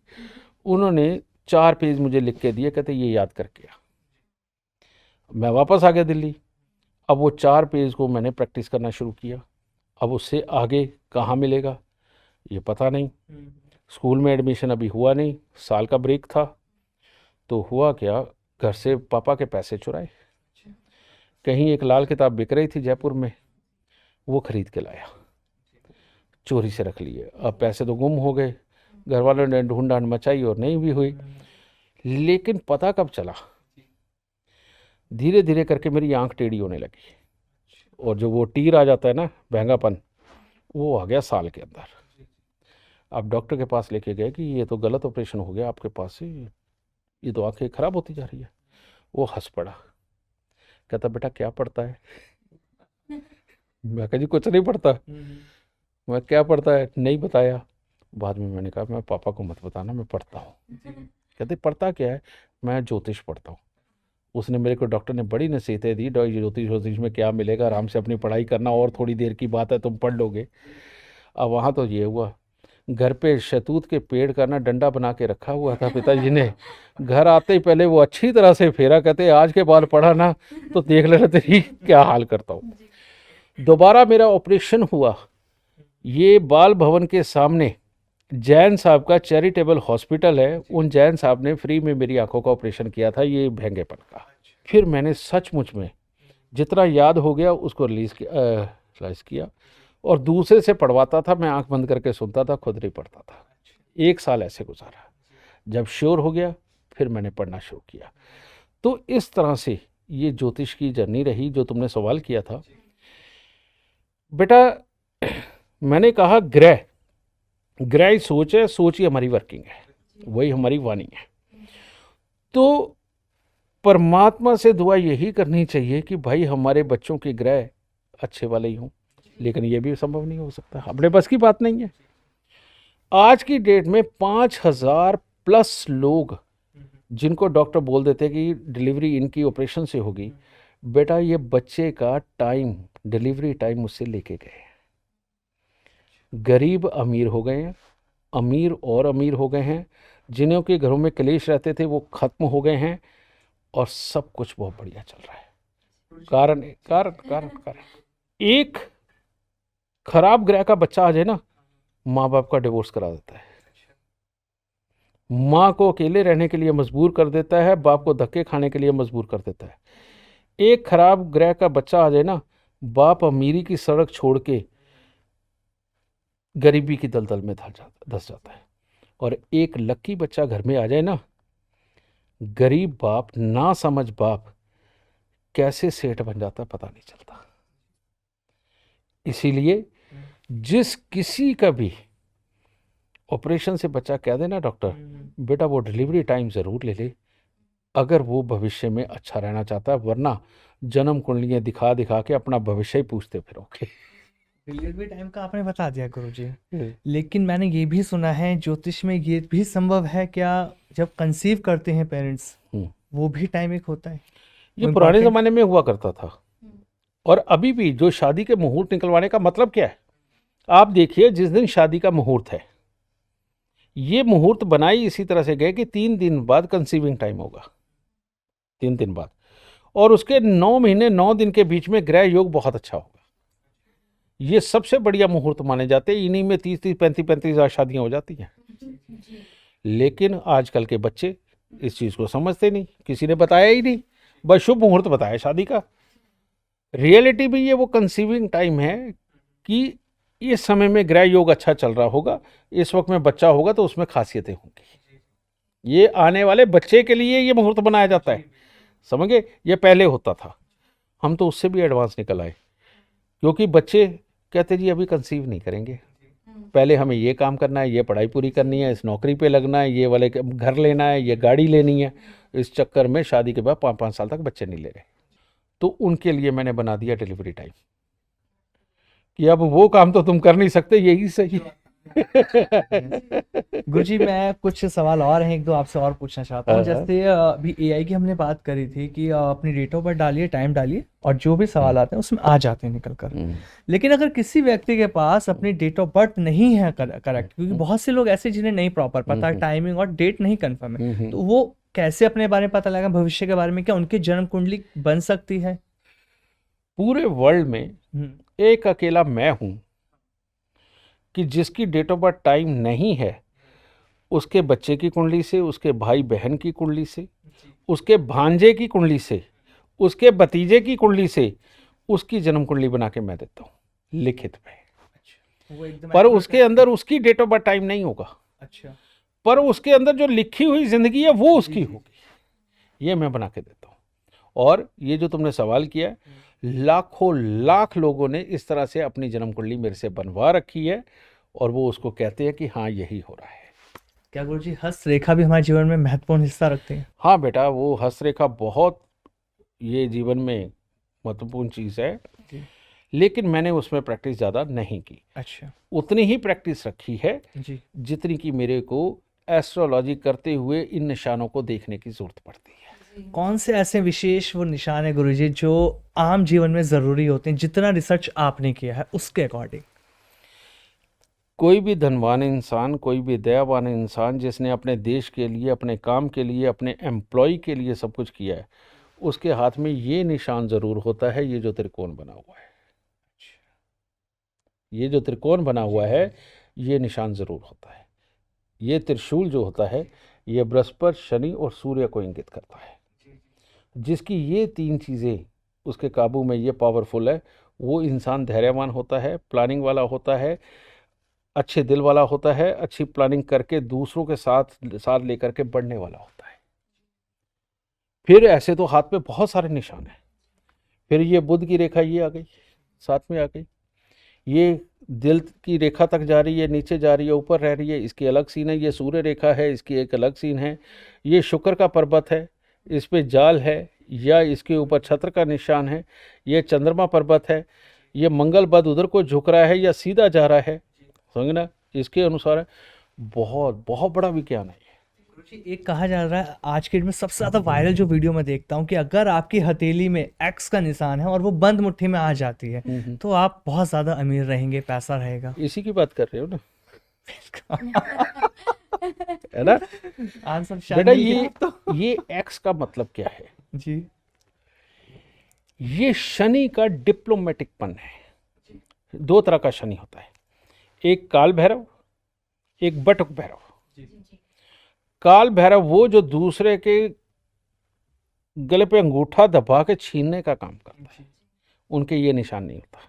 उन्होंने 4 पेज मुझे लिख के दिए, कहते ये याद करके आ। मैं वापस आ गया दिल्ली। अब वो 4 पेज को मैंने प्रैक्टिस करना शुरू किया। अब उससे आगे कहाँ मिलेगा ये पता नहीं। स्कूल में एडमिशन अभी हुआ नहीं, साल का ब्रेक था। तो हुआ क्या, घर से पापा के पैसे चुराए। कहीं एक लाल किताब बिक रही थी जयपुर में, वो खरीद के लाया, चोरी से रख लिए। अब पैसे तो गुम हो गए, घर वालों ने ढूंढांड मचाई और नहीं भी हुई। लेकिन पता कब चला, धीरे धीरे करके मेरी आंख टेढ़ी होने लगी, और जो वो टीर आ जाता है ना, महंगापन, वो आ गया साल के अंदर। अब डॉक्टर के पास लेके गए कि ये तो गलत ऑपरेशन हो गया आपके पास से, ये तो आंखें खराब होती जा रही है। वो हंस पड़ा, कहता बेटा क्या पढ़ता है? मैं कहा जी कुछ नहीं पढ़ता। मैं क्या पढ़ता है? नहीं बताया। बाद में मैंने कहा मैं पापा को मत बताना, मैं पढ़ता हूँ। कहते पढ़ता क्या है? मैं ज्योतिष पढ़ता हूँ। उसने मेरे को, डॉक्टर ने बड़ी नसीहतें दी, ज्योतिष में क्या मिलेगा, आराम से अपनी पढ़ाई करना, और थोड़ी देर की बात है तुम पढ़ लोगे। अब वहाँ तो ये हुआ, घर पे शहतूत के पेड़ का ना डंडा बना के रखा हुआ था पिताजी ने। घर आते ही पहले वो अच्छी तरह से फेरा, कहते आज के बाद पढ़ा ना तो देख लेना तेरी क्या हाल करता हूँ। दोबारा मेरा ऑपरेशन हुआ, ये बाल भवन के सामने जैन साहब का चैरिटेबल हॉस्पिटल है, उन जैन साहब ने फ्री में मेरी आंखों का ऑपरेशन किया था, ये भेंगेपन का। फिर मैंने सचमुच में जितना याद हो गया उसको रिलाइज किया, और दूसरे से पढ़वाता था। मैं आंख बंद करके सुनता था, खुद नहीं पढ़ता था। 1 साल ऐसे गुजारा। जब श्योर हो गया, फिर मैंने पढ़ना शुरू किया। तो इस तरह से ये ज्योतिष की जर्नी रही। जो तुमने सवाल किया था बेटा, मैंने कहा ग्रह ही सोच है, सोच ही हमारी वर्किंग है, वही हमारी वाणी है। तो परमात्मा से दुआ यही करनी चाहिए कि भाई हमारे बच्चों के ग्रह अच्छे वाले ही हों, लेकिन ये भी संभव नहीं हो सकता, अपने बस की बात नहीं है। आज की डेट में 5000+ लोग जिनको डॉक्टर बोल देते हैं कि डिलीवरी इनकी ऑपरेशन से होगी, बेटा ये बच्चे का टाइम, डिलीवरी टाइम मुझसे लेके गए। गरीब अमीर हो गए हैं, अमीर और अमीर हो गए हैं, जिन्हों के घरों में क्लेश रहते थे वो खत्म हो गए हैं, और सब कुछ बहुत बढ़िया चल रहा है। कारण एक खराब ग्रह का बच्चा आ जाए ना, माँ बाप का डिवोर्स करा देता है, माँ को अकेले रहने के लिए मजबूर कर देता है, बाप को धक्के खाने के लिए मजबूर कर देता है। एक खराब ग्रह का बच्चा आ जाए ना, बाप अमीरी की सड़क छोड़ के गरीबी की दलदल में धस जाता है। और एक लकी बच्चा घर में आ जाए ना, गरीब बाप, ना समझ बाप कैसे सेठ बन जाता है पता नहीं चलता। इसीलिए जिस किसी का भी ऑपरेशन से बच्चा कह देना डॉक्टर, बेटा वो डिलीवरी टाइम ज़रूर ले ले, अगर वो भविष्य में अच्छा रहना चाहता है, वरना जन्म कुंडलियाँ दिखा दिखा के अपना भविष्य ही पूछते फिरोगे। डिलीवरी टाइम का आपने बता दिया गुरुजी, लेकिन मैंने ये भी सुना है ज्योतिष में ये भी संभव है क्या, जब कंसीव करते हैं पेरेंट्स, वो भी टाइम एक होता है? ये पुराने ज़माने में हुआ करता था, और अभी भी जो शादी के मुहूर्त निकलवाने का मतलब क्या है, आप देखिए जिस दिन शादी का मुहूर्त है, ये मुहूर्त बनाई इसी तरह से गए कि 3 दिन बाद कंसीविंग टाइम होगा, 3 दिन बाद, और उसके 9 महीने 9 दिन के बीच में ग्रह योग बहुत अच्छा होगा। ये सबसे बढ़िया मुहूर्त माने जाते हैं, इन्हीं में 30-30, 35-35 हजार शादियां हो जाती हैं। लेकिन आजकल के बच्चे इस चीज को समझते नहीं, किसी ने बताया ही नहीं, बस शुभ मुहूर्त बताया शादी का। रियलिटी में ये वो कंसीविंग टाइम है कि इस समय में ग्रह योग अच्छा चल रहा होगा, इस वक्त में बच्चा होगा तो उसमें खासियतें होंगी। ये आने वाले बच्चे के लिए ये मुहूर्त बनाया जाता है, समझे। ये पहले होता था, हम तो उससे भी एडवांस निकल आए, क्योंकि बच्चे कहते जी अभी कंसीव नहीं करेंगे, पहले हमें ये काम करना है, ये पढ़ाई पूरी करनी है, इस नौकरी पे लगना है, ये वाले घर लेना है, ये गाड़ी लेनी है। इस चक्कर में शादी के बाद 5-5 साल तक बच्चे नहीं ले रहे। तो उनके लिए मैंने बना दिया डिलीवरी टाइम कि अब वो काम तो तुम कर नहीं सकते, यही सही है। गुरुजी मैं कुछ सवाल और हैं, 1-2 आपसे और पूछना चाहता हूँ। हाँ, हाँ। जैसे अभी एआई की हमने बात करी थी कि अपनी डेट ऑफ बर्थ डालिए, टाइम डालिए, और जो भी सवाल आते हैं उसमें आ जाते हैं निकल कर। लेकिन अगर किसी व्यक्ति के पास अपनी डेट ऑफ बर्थ नहीं है करेक्ट, क्योंकि बहुत से लोग ऐसे जिन्हें नहीं प्रॉपर पता, टाइमिंग और डेट नहीं कंफर्म है, तो वो कैसे अपने बारे में पता लगा, भविष्य के बारे में? क्या उनकी जन्म कुंडली बन सकती है? पूरे वर्ल्ड में एक अकेला मैं हूं कि जिसकी डेट ऑफ बर्थ टाइम नहीं है, उसके बच्चे की कुंडली से, उसके भाई बहन की कुंडली से, उसके भांजे की कुंडली से, उसके भतीजे की कुंडली से उसकी जन्म कुंडली बना के मैं देता हूँ लिखित में। पर उसके अंदर उसकी डेट ऑफ बर्थ टाइम नहीं होगा। अच्छा। पर उसके अंदर जो लिखी हुई जिंदगी है वो उसकी होगी, ये मैं बना के देता हूँ। और ये जो तुमने सवाल किया, लाखों लाख लोगों ने इस तरह से अपनी जन्म कुंडली मेरे से बनवा रखी है, और वो उसको कहते हैं कि हाँ यही हो रहा है। क्या गुरुजी हस्तरेखा भी हमारे जीवन में महत्वपूर्ण हिस्सा रखती है? हाँ बेटा, वो हस्तरेखा बहुत ये जीवन में महत्वपूर्ण चीज़ है, लेकिन मैंने उसमें प्रैक्टिस ज़्यादा नहीं की। अच्छा। उतनी ही प्रैक्टिस रखी है जी। जितनी कि मेरे को एस्ट्रोलॉजी करते हुए इन निशानों को देखने की जरूरत पड़ती है। कौन से ऐसे विशेष वो निशान है गुरुजी जो आम जीवन में ज़रूरी होते हैं, जितना रिसर्च आपने किया है उसके अकॉर्डिंग? कोई भी धनवान इंसान, कोई भी दयावान इंसान जिसने अपने देश के लिए, अपने काम के लिए, अपने एम्प्लॉय के लिए सब कुछ किया है, उसके हाथ में ये निशान ज़रूर होता है, ये जो त्रिकोण बना हुआ है। ये जो त्रिकोण बना हुआ है, ये निशान ज़रूर होता है। ये त्रिशूल जो होता है, ये बृहस्पति, शनि और सूर्य को इंगित करता है। जिसकी ये 3 चीज़ें उसके काबू में, ये पावरफुल है, वो इंसान धैर्यवान होता है, प्लानिंग वाला होता है, अच्छे दिल वाला होता है, अच्छी प्लानिंग करके दूसरों के साथ लेकर के बढ़ने वाला होता है। फिर ऐसे तो हाथ में बहुत सारे निशान हैं। फिर ये बुध की रेखा ये आ गई, साथ में आ गई। ये दिल की रेखा तक जा रही है, नीचे जा रही है, ऊपर रह रही है, इसकी अलग सीन है। ये सूर्य रेखा है, इसकी एक अलग सीन है। ये शुक्र का पर्वत है, इस पे जाल है या इसके ऊपर छत्र का निशान है। ये चंद्रमा पर्वत है। ये मंगल बुध उधर को झुक रहा है या सीधा जा रहा है, समझना, इसके अनुसार है। बहुत बहुत बड़ा विज्ञान है ये। एक कहा जा रहा है आज के डेट में सबसे ज़्यादा वायरल जो वीडियो मैं देखता हूँ कि अगर आपकी हथेली में एक्स का निशान है और वो बंद मुट्ठी में आ जाती है तो आप बहुत ज़्यादा अमीर रहेंगे, पैसा रहेगा। इसी की बात कर रहे हो ना? है ना? आंसर शायद बेटा, मिल गया ये एक्स का मतलब क्या है? जी। ये शनि का डिप्लोमेटिकपन है। 2 तरह का शनि होता है, एक काल भैरव, एक बटुक भैरव। काल भैरव वो जो दूसरे के गले पे अंगूठा दबा के छीनने का काम करता है, उनके ये निशान नहीं होता।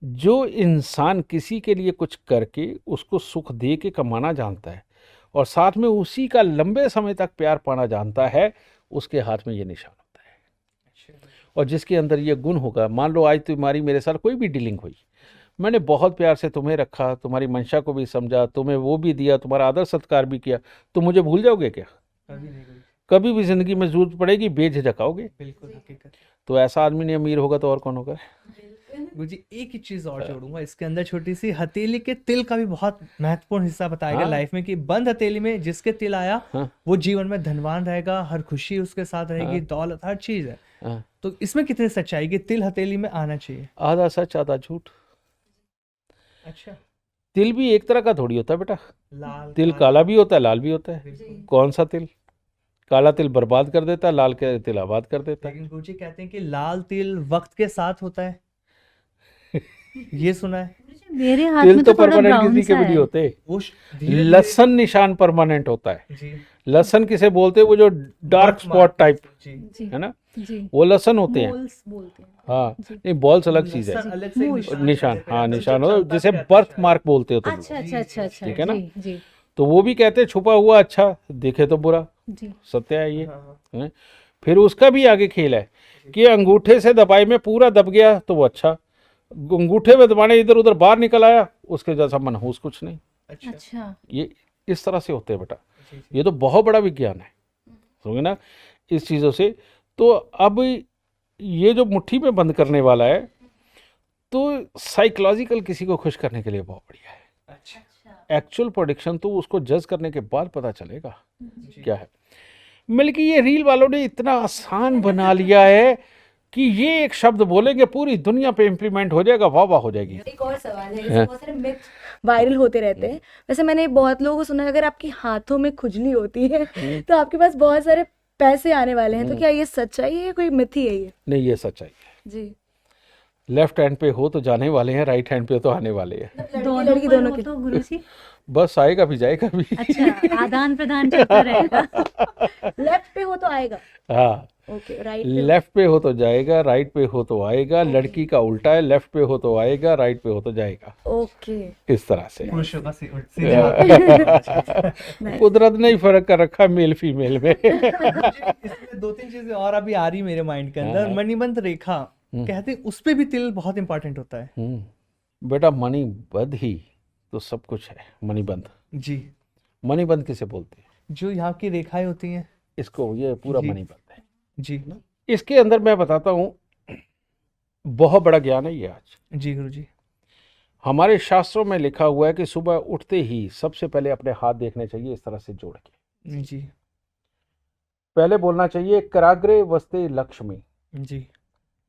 जो इंसान किसी के लिए कुछ करके उसको सुख दे के कमाना जानता है और साथ में उसी का लंबे समय तक प्यार पाना जानता है, उसके हाथ में ये निशान होता है। और जिसके अंदर ये गुण होगा, मान लो आज तुम्हारी मेरे साथ कोई भी डीलिंग हुई, मैंने बहुत प्यार से तुम्हें रखा, तुम्हारी मंशा को भी समझा, तुम्हें वो भी दिया, तुम्हारा आदर सत्कार भी किया, तुम मुझे भूल जाओगे क्या? कभी भी जिंदगी में जरूरत पड़ेगी, बेझिझक आओगे। बिल्कुल हकीकत। तो ऐसा आदमी नहीं अमीर होगा तो और कौन होगा? गुरुजी एक ही चीज और जोड़ूंगा इसके अंदर, छोटी सी, हथेली के तिल का भी बहुत महत्वपूर्ण हिस्सा बताया गया लाइफ में, कि बंद हथेली में जिसके तिल आया वो जीवन में धनवान रहेगा, हर खुशी उसके साथ रहेगी, दौलत, हर चीज है। तो इसमें कितनी सच्चाई कि तिल हथेली में आना चाहिए? आधा सच आधा झूठ। अच्छा, तिल भी एक तरह का थोड़ी होता है बेटा, लाल तिल काला भी होता है, लाल भी होता है। कौन सा तिल? काला तिल बर्बाद कर देता है, लाल के तिल आबाद कर देता है। लेकिन गुरुजी कहते हैं कि लाल तिल वक्त के साथ होता है, ये सुना है। मेरे हाथ तिल में तो तो थोड़ा परमानेंट ब्राउन किसी के सा भी नहीं है। होते। वो धीरे लसन निशान परमानेंट होता है। जी लसन किसे बोलते हैं? वो जो डार्क स्पॉट टाइप जी, जी है ना, जी, वो लसन होते हैं। मोल्स बोलते हैं। हाँ, नहीं बॉल्स अलग चीज है। लसन अलग से एक निशान, कहते हाँ हैं, निशान जो हो, चलता जिसे फिरता बर्थ है। मार्क बोलते हो तुम लोग। अच्छा अच्छा अच्छा अच्छा, ठीक है ना? जी जी तो वो भी कहते हैं छुपा हुआ अच्छा, दिखे तो बुरा, जी, सत्य है ये। हाँ, है? फिर उसका भी आगे खेल है कि अंगूठे से दबाई में पूरा दब गया तो वो अच्छा, अंगूठे में दबाने इधर उधर बाहर निकल आया उसके जैसा मनहूस कुछ नहीं। अच्छा अच्छा, ये इस तरह से होते हैं बेटा। जी, ये तो बहुत बड़ा विज्ञान है, समझे ना, इस चीज़ों से। तो अब ये जो मुट्ठी में बंद करने वाला है, तो साइकोलॉजिकल किसी को खुश करने के लिए बहुत बढ़िया है। अच्छा एक्चुअल प्रोडिक्शन तो उसको जज करने के बाद पता चलेगा क्या है। बल्कि ये रील वालों ने इतना आसान बना लिया है कि ये एक शब्द बोलेंगे पूरी दुनिया पे इम्प्लीमेंट हो जाएगा, वाह वाह हो जाएगी। एक और सवाल है, जैसे बहुत सारे मिथ वायरल होते रहते हैं। वैसे मैंने बहुत लोगों को सुना है अगर आपकी हाथों में खुजली होती है तो आपके पास बहुत सारे पैसे आने वाले हैं, तो क्या ये सच्चाई है या कोई मिथ ही है ये? नहीं, ये सच्चाई है। जी, लेफ्ट हैंड पे हो तो जाने वाले हैं, राइट हैंड पे तो आने वाले हैं। दोनों लड़की पर दोनों हो के। तो गुरुजी, बस आएगा भी जाएगा भी। अच्छा, आदान प्रदान चलता रहेगा। लेफ्ट पे हो तो आएगा, हाँ, ओके, राइट पे लेफ्ट पे हो तो जाएगा, राइट पे हो तो आएगा। लड़की का उल्टा है, लेफ्ट पे हो तो आएगा, राइट पे हो तो जाएगा, ओके। इस तरह से। पुरुषों का सीधे हाथ। कुदरत ने ही फर्क कर रखा है मेल फीमेल में। इसमें दो तीन चीजें और अभी आ रही मेरे माइंड के अंदर। मणिबंध रेखा कहते हैं उस पे भी तिल बहुत इंपॉर्टेंट होता है। बेटा मणिबंध ही तो सब कुछ है। मणिबंध, जी, मणिबंध किसे बोलते हैं? जो यहाँ की रेखाएं होती हैं। इसको, ये पूरा जी। मणिबंध है। जी इसके अंदर मैं बताता हूँ, बहुत बड़ा ज्ञान है ये। आज जी गुरुजी। हमारे शास्त्रों में लिखा हुआ है कि सुबह उठते ही सबसे पहले अपने हाथ देखने चाहिए इस तरह से जोड़ के। जी पहले बोलना चाहिए कराग्रे वस्ते लक्ष्मी, जी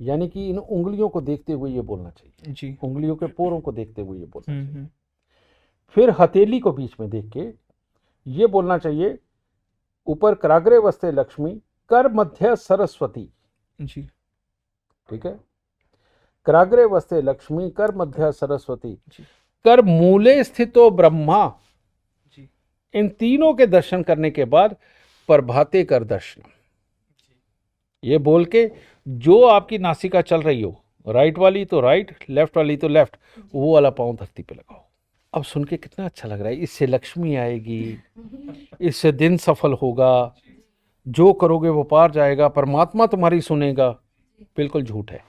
यानी कि इन उंगलियों को देखते हुए ये बोलना चाहिए, जी। उंगलियों के पोरों को देखते हुए ये बोलना चाहिए। हम्म। फिर हथेली को बीच में देख के ये बोलना चाहिए, ऊपर कराग्रे वस्ते लक्ष्मी, कर मध्य सरस्वती। जी ठीक है, कराग्रे वस्ते लक्ष्मी, कर मध्य सरस्वती, जी कर मूले स्थितो ब्रह्मा। जी इन तीनों के दर्शन करने के बाद प्रभाते कर दर्शन। ये बोल के जो आपकी नासिका चल रही हो, राइट वाली तो राइट, लेफ्ट वाली तो लेफ्ट, वो वाला पाँव धरती पे लगाओ। अब सुन के कितना अच्छा लग रहा है। इससे लक्ष्मी आएगी, इससे दिन सफल होगा, जो करोगे वो पार जाएगा, परमात्मा तुम्हारी सुनेगा। बिल्कुल झूठ है,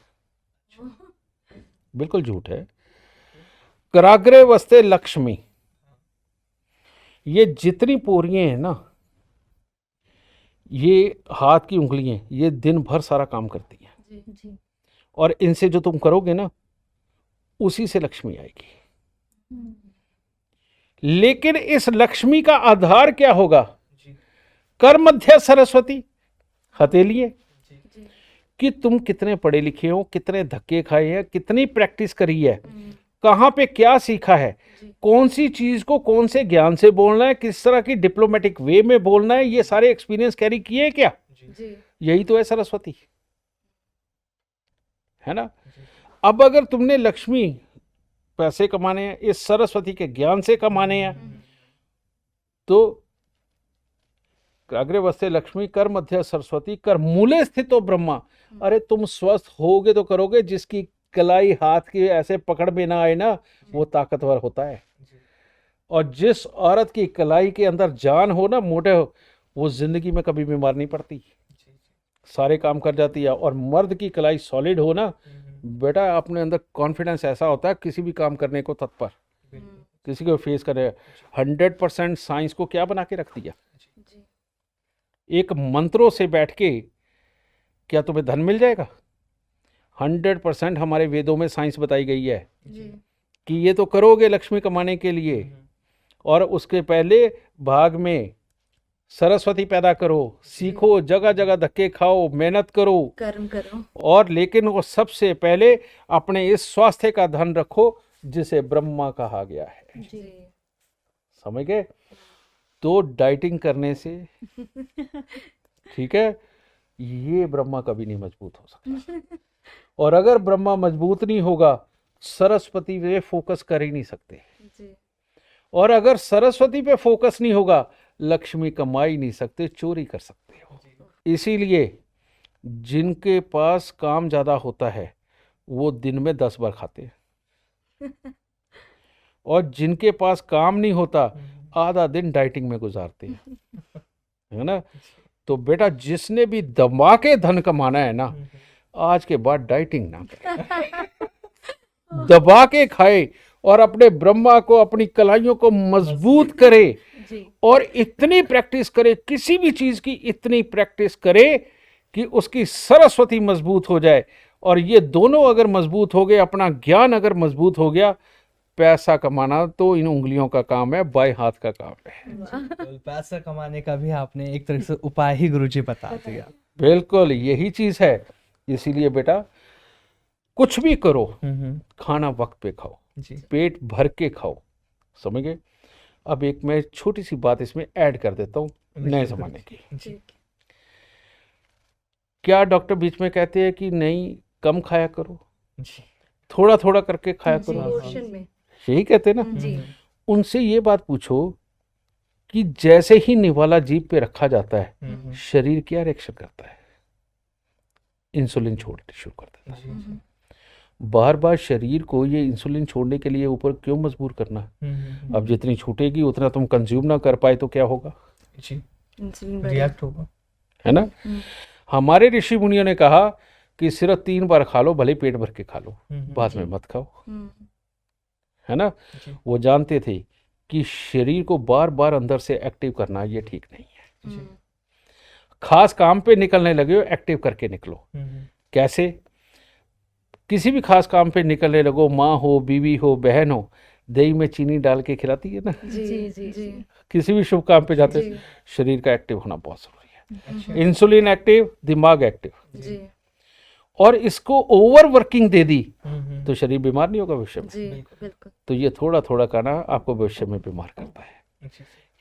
बिल्कुल झूठ है। कराग्रे वस्ते लक्ष्मी, ये जितनी पोरियां हैं ना, ये हाथ की उंगलियां, ये दिन भर सारा काम करती हैं, जी, और इनसे जो तुम करोगे ना, उसी से लक्ष्मी आएगी। लेकिन इस लक्ष्मी का आधार क्या होगा? कर मध्य सरस्वती, हथेली है कि तुम कितने पढ़े लिखे हो, कितने धक्के खाए हैं, कितनी प्रैक्टिस करी है, कहाँ पे क्या सीखा है, कौन सी चीज को कौन से ज्ञान से बोलना है, किस तरह की डिप्लोमेटिक वे में बोलना है, ये सारे एक्सपीरियंस कैरी किए हैं क्या? जी, यही तो है सरस्वती, है ना। अब अगर तुमने लक्ष्मी, पैसे कमाने हैं, इस सरस्वती के ज्ञान से कमाने हैं, तो अग्रे वस्ते लक्ष्मी, कर मध्य सरस्वती, कर मूले स्थितो ब्रह्मा। अरे तुम स्वस्थ होगे तो करोगे, जिसकी कलाई हाथ की ऐसे पकड़ में ना आए ना, वो ताकतवर होता है। और जिस औरत की कलाई के अंदर जान हो ना, मोटे हो, वो जिंदगी में कभी बीमार नहीं पड़ती, सारे काम कर जाती है। और मर्द की कलाई सॉलिड हो ना बेटा, अपने अंदर कॉन्फिडेंस ऐसा होता है किसी भी काम करने को तत्पर, किसी को फेस करे। 100% साइंस को क्या बना के रख दिया? एक मंत्रों से बैठ के क्या तुम्हें धन मिल जाएगा? 100% हमारे वेदों में साइंस बताई गई है जी कि ये तो करोगे लक्ष्मी कमाने के लिए, और उसके पहले भाग में सरस्वती पैदा करो, सीखो, जगह जगह धक्के खाओ, मेहनत करो, कर्म करो। और लेकिन वो सबसे पहले अपने इस स्वास्थ्य का धन रखो जिसे ब्रह्मा कहा गया है। जी समझ गए? तो डाइटिंग करने से ठीक है, ये ब्रह्मा कभी नहीं मजबूत हो सकता। और अगर ब्रह्मा मजबूत नहीं होगा, सरस्वती पे फोकस कर ही नहीं सकते। जी और अगर सरस्वती पे फोकस नहीं होगा, लक्ष्मी कमा ही नहीं सकते, चोरी कर सकते हो। इसीलिए जिनके पास काम ज्यादा होता है वो दिन में 10 बार खाते हैं, और जिनके पास काम नहीं होता आधा दिन डाइटिंग में गुजारते हैं, है ना? तो बेटा जिसने भी दबा के धन कमाना है ना, आज के बाद डाइटिंग ना करे, दबा के खाए और अपने ब्रह्मा को, अपनी कलाइयों को मजबूत करे, जी और इतनी प्रैक्टिस करे, किसी भी चीज की इतनी प्रैक्टिस करे कि उसकी सरस्वती मजबूत हो जाए। और ये दोनों अगर मजबूत हो गए, अपना ज्ञान अगर मजबूत हो गया, पैसा कमाना तो इन उंगलियों का काम है, बाएं हाथ का काम है। तो पैसा कमाने का भी आपने एक तरह से उपाय ही गुरुजी बता दिया। बिल्कुल यही चीज है। इसीलिए बेटा कुछ भी करो, खाना वक्त पे खाओ, जी पेट भर के खाओ। समझ गए? अब एक मैं छोटी सी बात इसमें ऐड कर देता हूँ नए जमाने की। जी क्या डॉक्टर बीच में कहते हैं कि नहीं कम खाया करो, जी थोड़ा थोड़ा करके खाया करो, पोर्शन में। यही कहते हैं ना? जी उनसे ये बात पूछो कि जैसे ही निवाला जीभ पे रखा जाता है, शरीर क्या रिएक्शन करता है? इंसुलिन छोड़ना शुरू कर देता है। बार बार शरीर को ये इंसुलिन छोड़ने के लिए ऊपर क्यों मजबूर करना? अब जितनी छूटेगी उतना तुम कंज्यूम ना कर पाए तो क्या होगा? जी इंसुलिन बढ़े। रिएक्ट होगा। है ना? हमारे ऋषि मुनियों ने कहा कि सिर्फ 3 बार खा लो, भले पेट भर के खा लो, बाद में मत खाओ। है ना? जी। वो जानते थे कि शरीर को बार बार अंदर से एक्टिव करना ये ठीक नहीं है। जी। खास काम पे निकलने लगे हो, एक्टिव करके निकलो। कैसे? किसी भी खास काम पे निकलने लगो, माँ हो, बीवी हो, बहन हो, दही में चीनी डाल के खिलाती है ना। जी जी जी किसी भी शुभ काम पे जाते जी। शरीर का एक्टिव होना बहुत जरूरी है। इंसुलिन एक्टिव, दिमाग एक्टिव। जी और इसको ओवर वर्किंग दे दी तो शरीर बीमार नहीं होगा भविष्य में। जी बिल्कुल। तो ये थोड़ा थोड़ा खाना आपको भविष्य में बीमार करता है।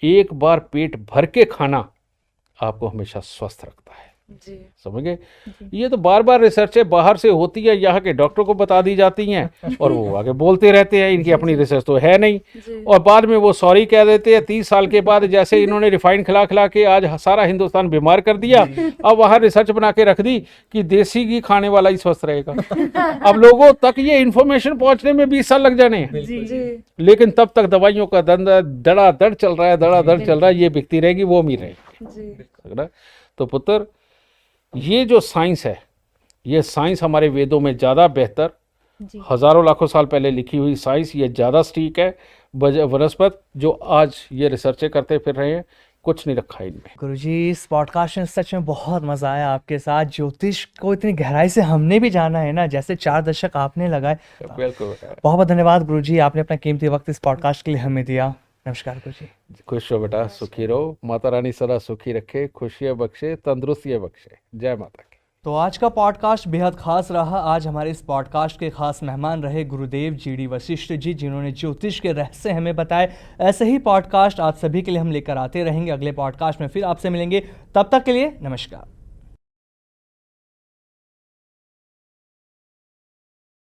एक बार पेट भर के खाना आपको हमेशा स्वस्थ रखता है। जी समझ गए? ये तो बार बार रिसर्च है, बाहर से होती है, यहाँ के डॉक्टर को बता दी जाती हैं और वो आगे बोलते रहते हैं इनकी अपनी रिसर्च तो है नहीं। जी और बाद में वो सॉरी कह देते हैं 30 साल के बाद, जैसे इन्होंने रिफाइंड खिला खिला के आज सारा हिंदुस्तान बीमार कर दिया। अब वहाँ रिसर्च बना के रख दी कि देसी घी खाने वाला ही स्वस्थ रहेगा। अब लोगों तक ये इन्फॉर्मेशन पहुंचने में 20 साल लग जाने हैं, जी जी लेकिन तब तक दवाइयों का धड़ाधड़ चल रहा है, धड़ाधड़ चल रहा है, ये बिकती रहेगी, वो अमीर रहेगी। जी है ना? तो पुत्र, ये जो साइंस है, ये साइंस हमारे वेदों में ज़्यादा बेहतर, जी हजारों लाखों साल पहले लिखी हुई साइंस, ये ज़्यादा सटीक है वनस्पत जो आज ये रिसर्चें करते फिर रहे हैं, कुछ नहीं रखा इनमें। गुरुजी, इस पॉडकास्ट में सच में बहुत मज़ा आया आपके साथ। ज्योतिष को इतनी गहराई से हमने भी जाना है ना, जैसे 4 दशक आपने लगाए। बिल्कुल। बहुत बहुत धन्यवाद गुरुजी, आपने अपना कीमती वक्त इस पॉडकास्ट के लिए हमें दिया। नमस्कार गुरुजी। खुश रहो बेटा, सुखी रहो, माता रानी सदा सुखी रखे, खुशियाँ बख्शे, तंदुरुस्तियाँ बख्शे। जय माता की। तो आज का पॉडकास्ट बेहद खास रहा। आज हमारे इस पॉडकास्ट के खास मेहमान रहे गुरुदेव GD वशिष्ठ जी, जिन्होंने ज्योतिष के रहस्य हमें बताए। ऐसे ही पॉडकास्ट आप सभी के लिए हम लेकर आते रहेंगे। अगले पॉडकास्ट में फिर आपसे मिलेंगे, तब तक के लिए नमस्कार।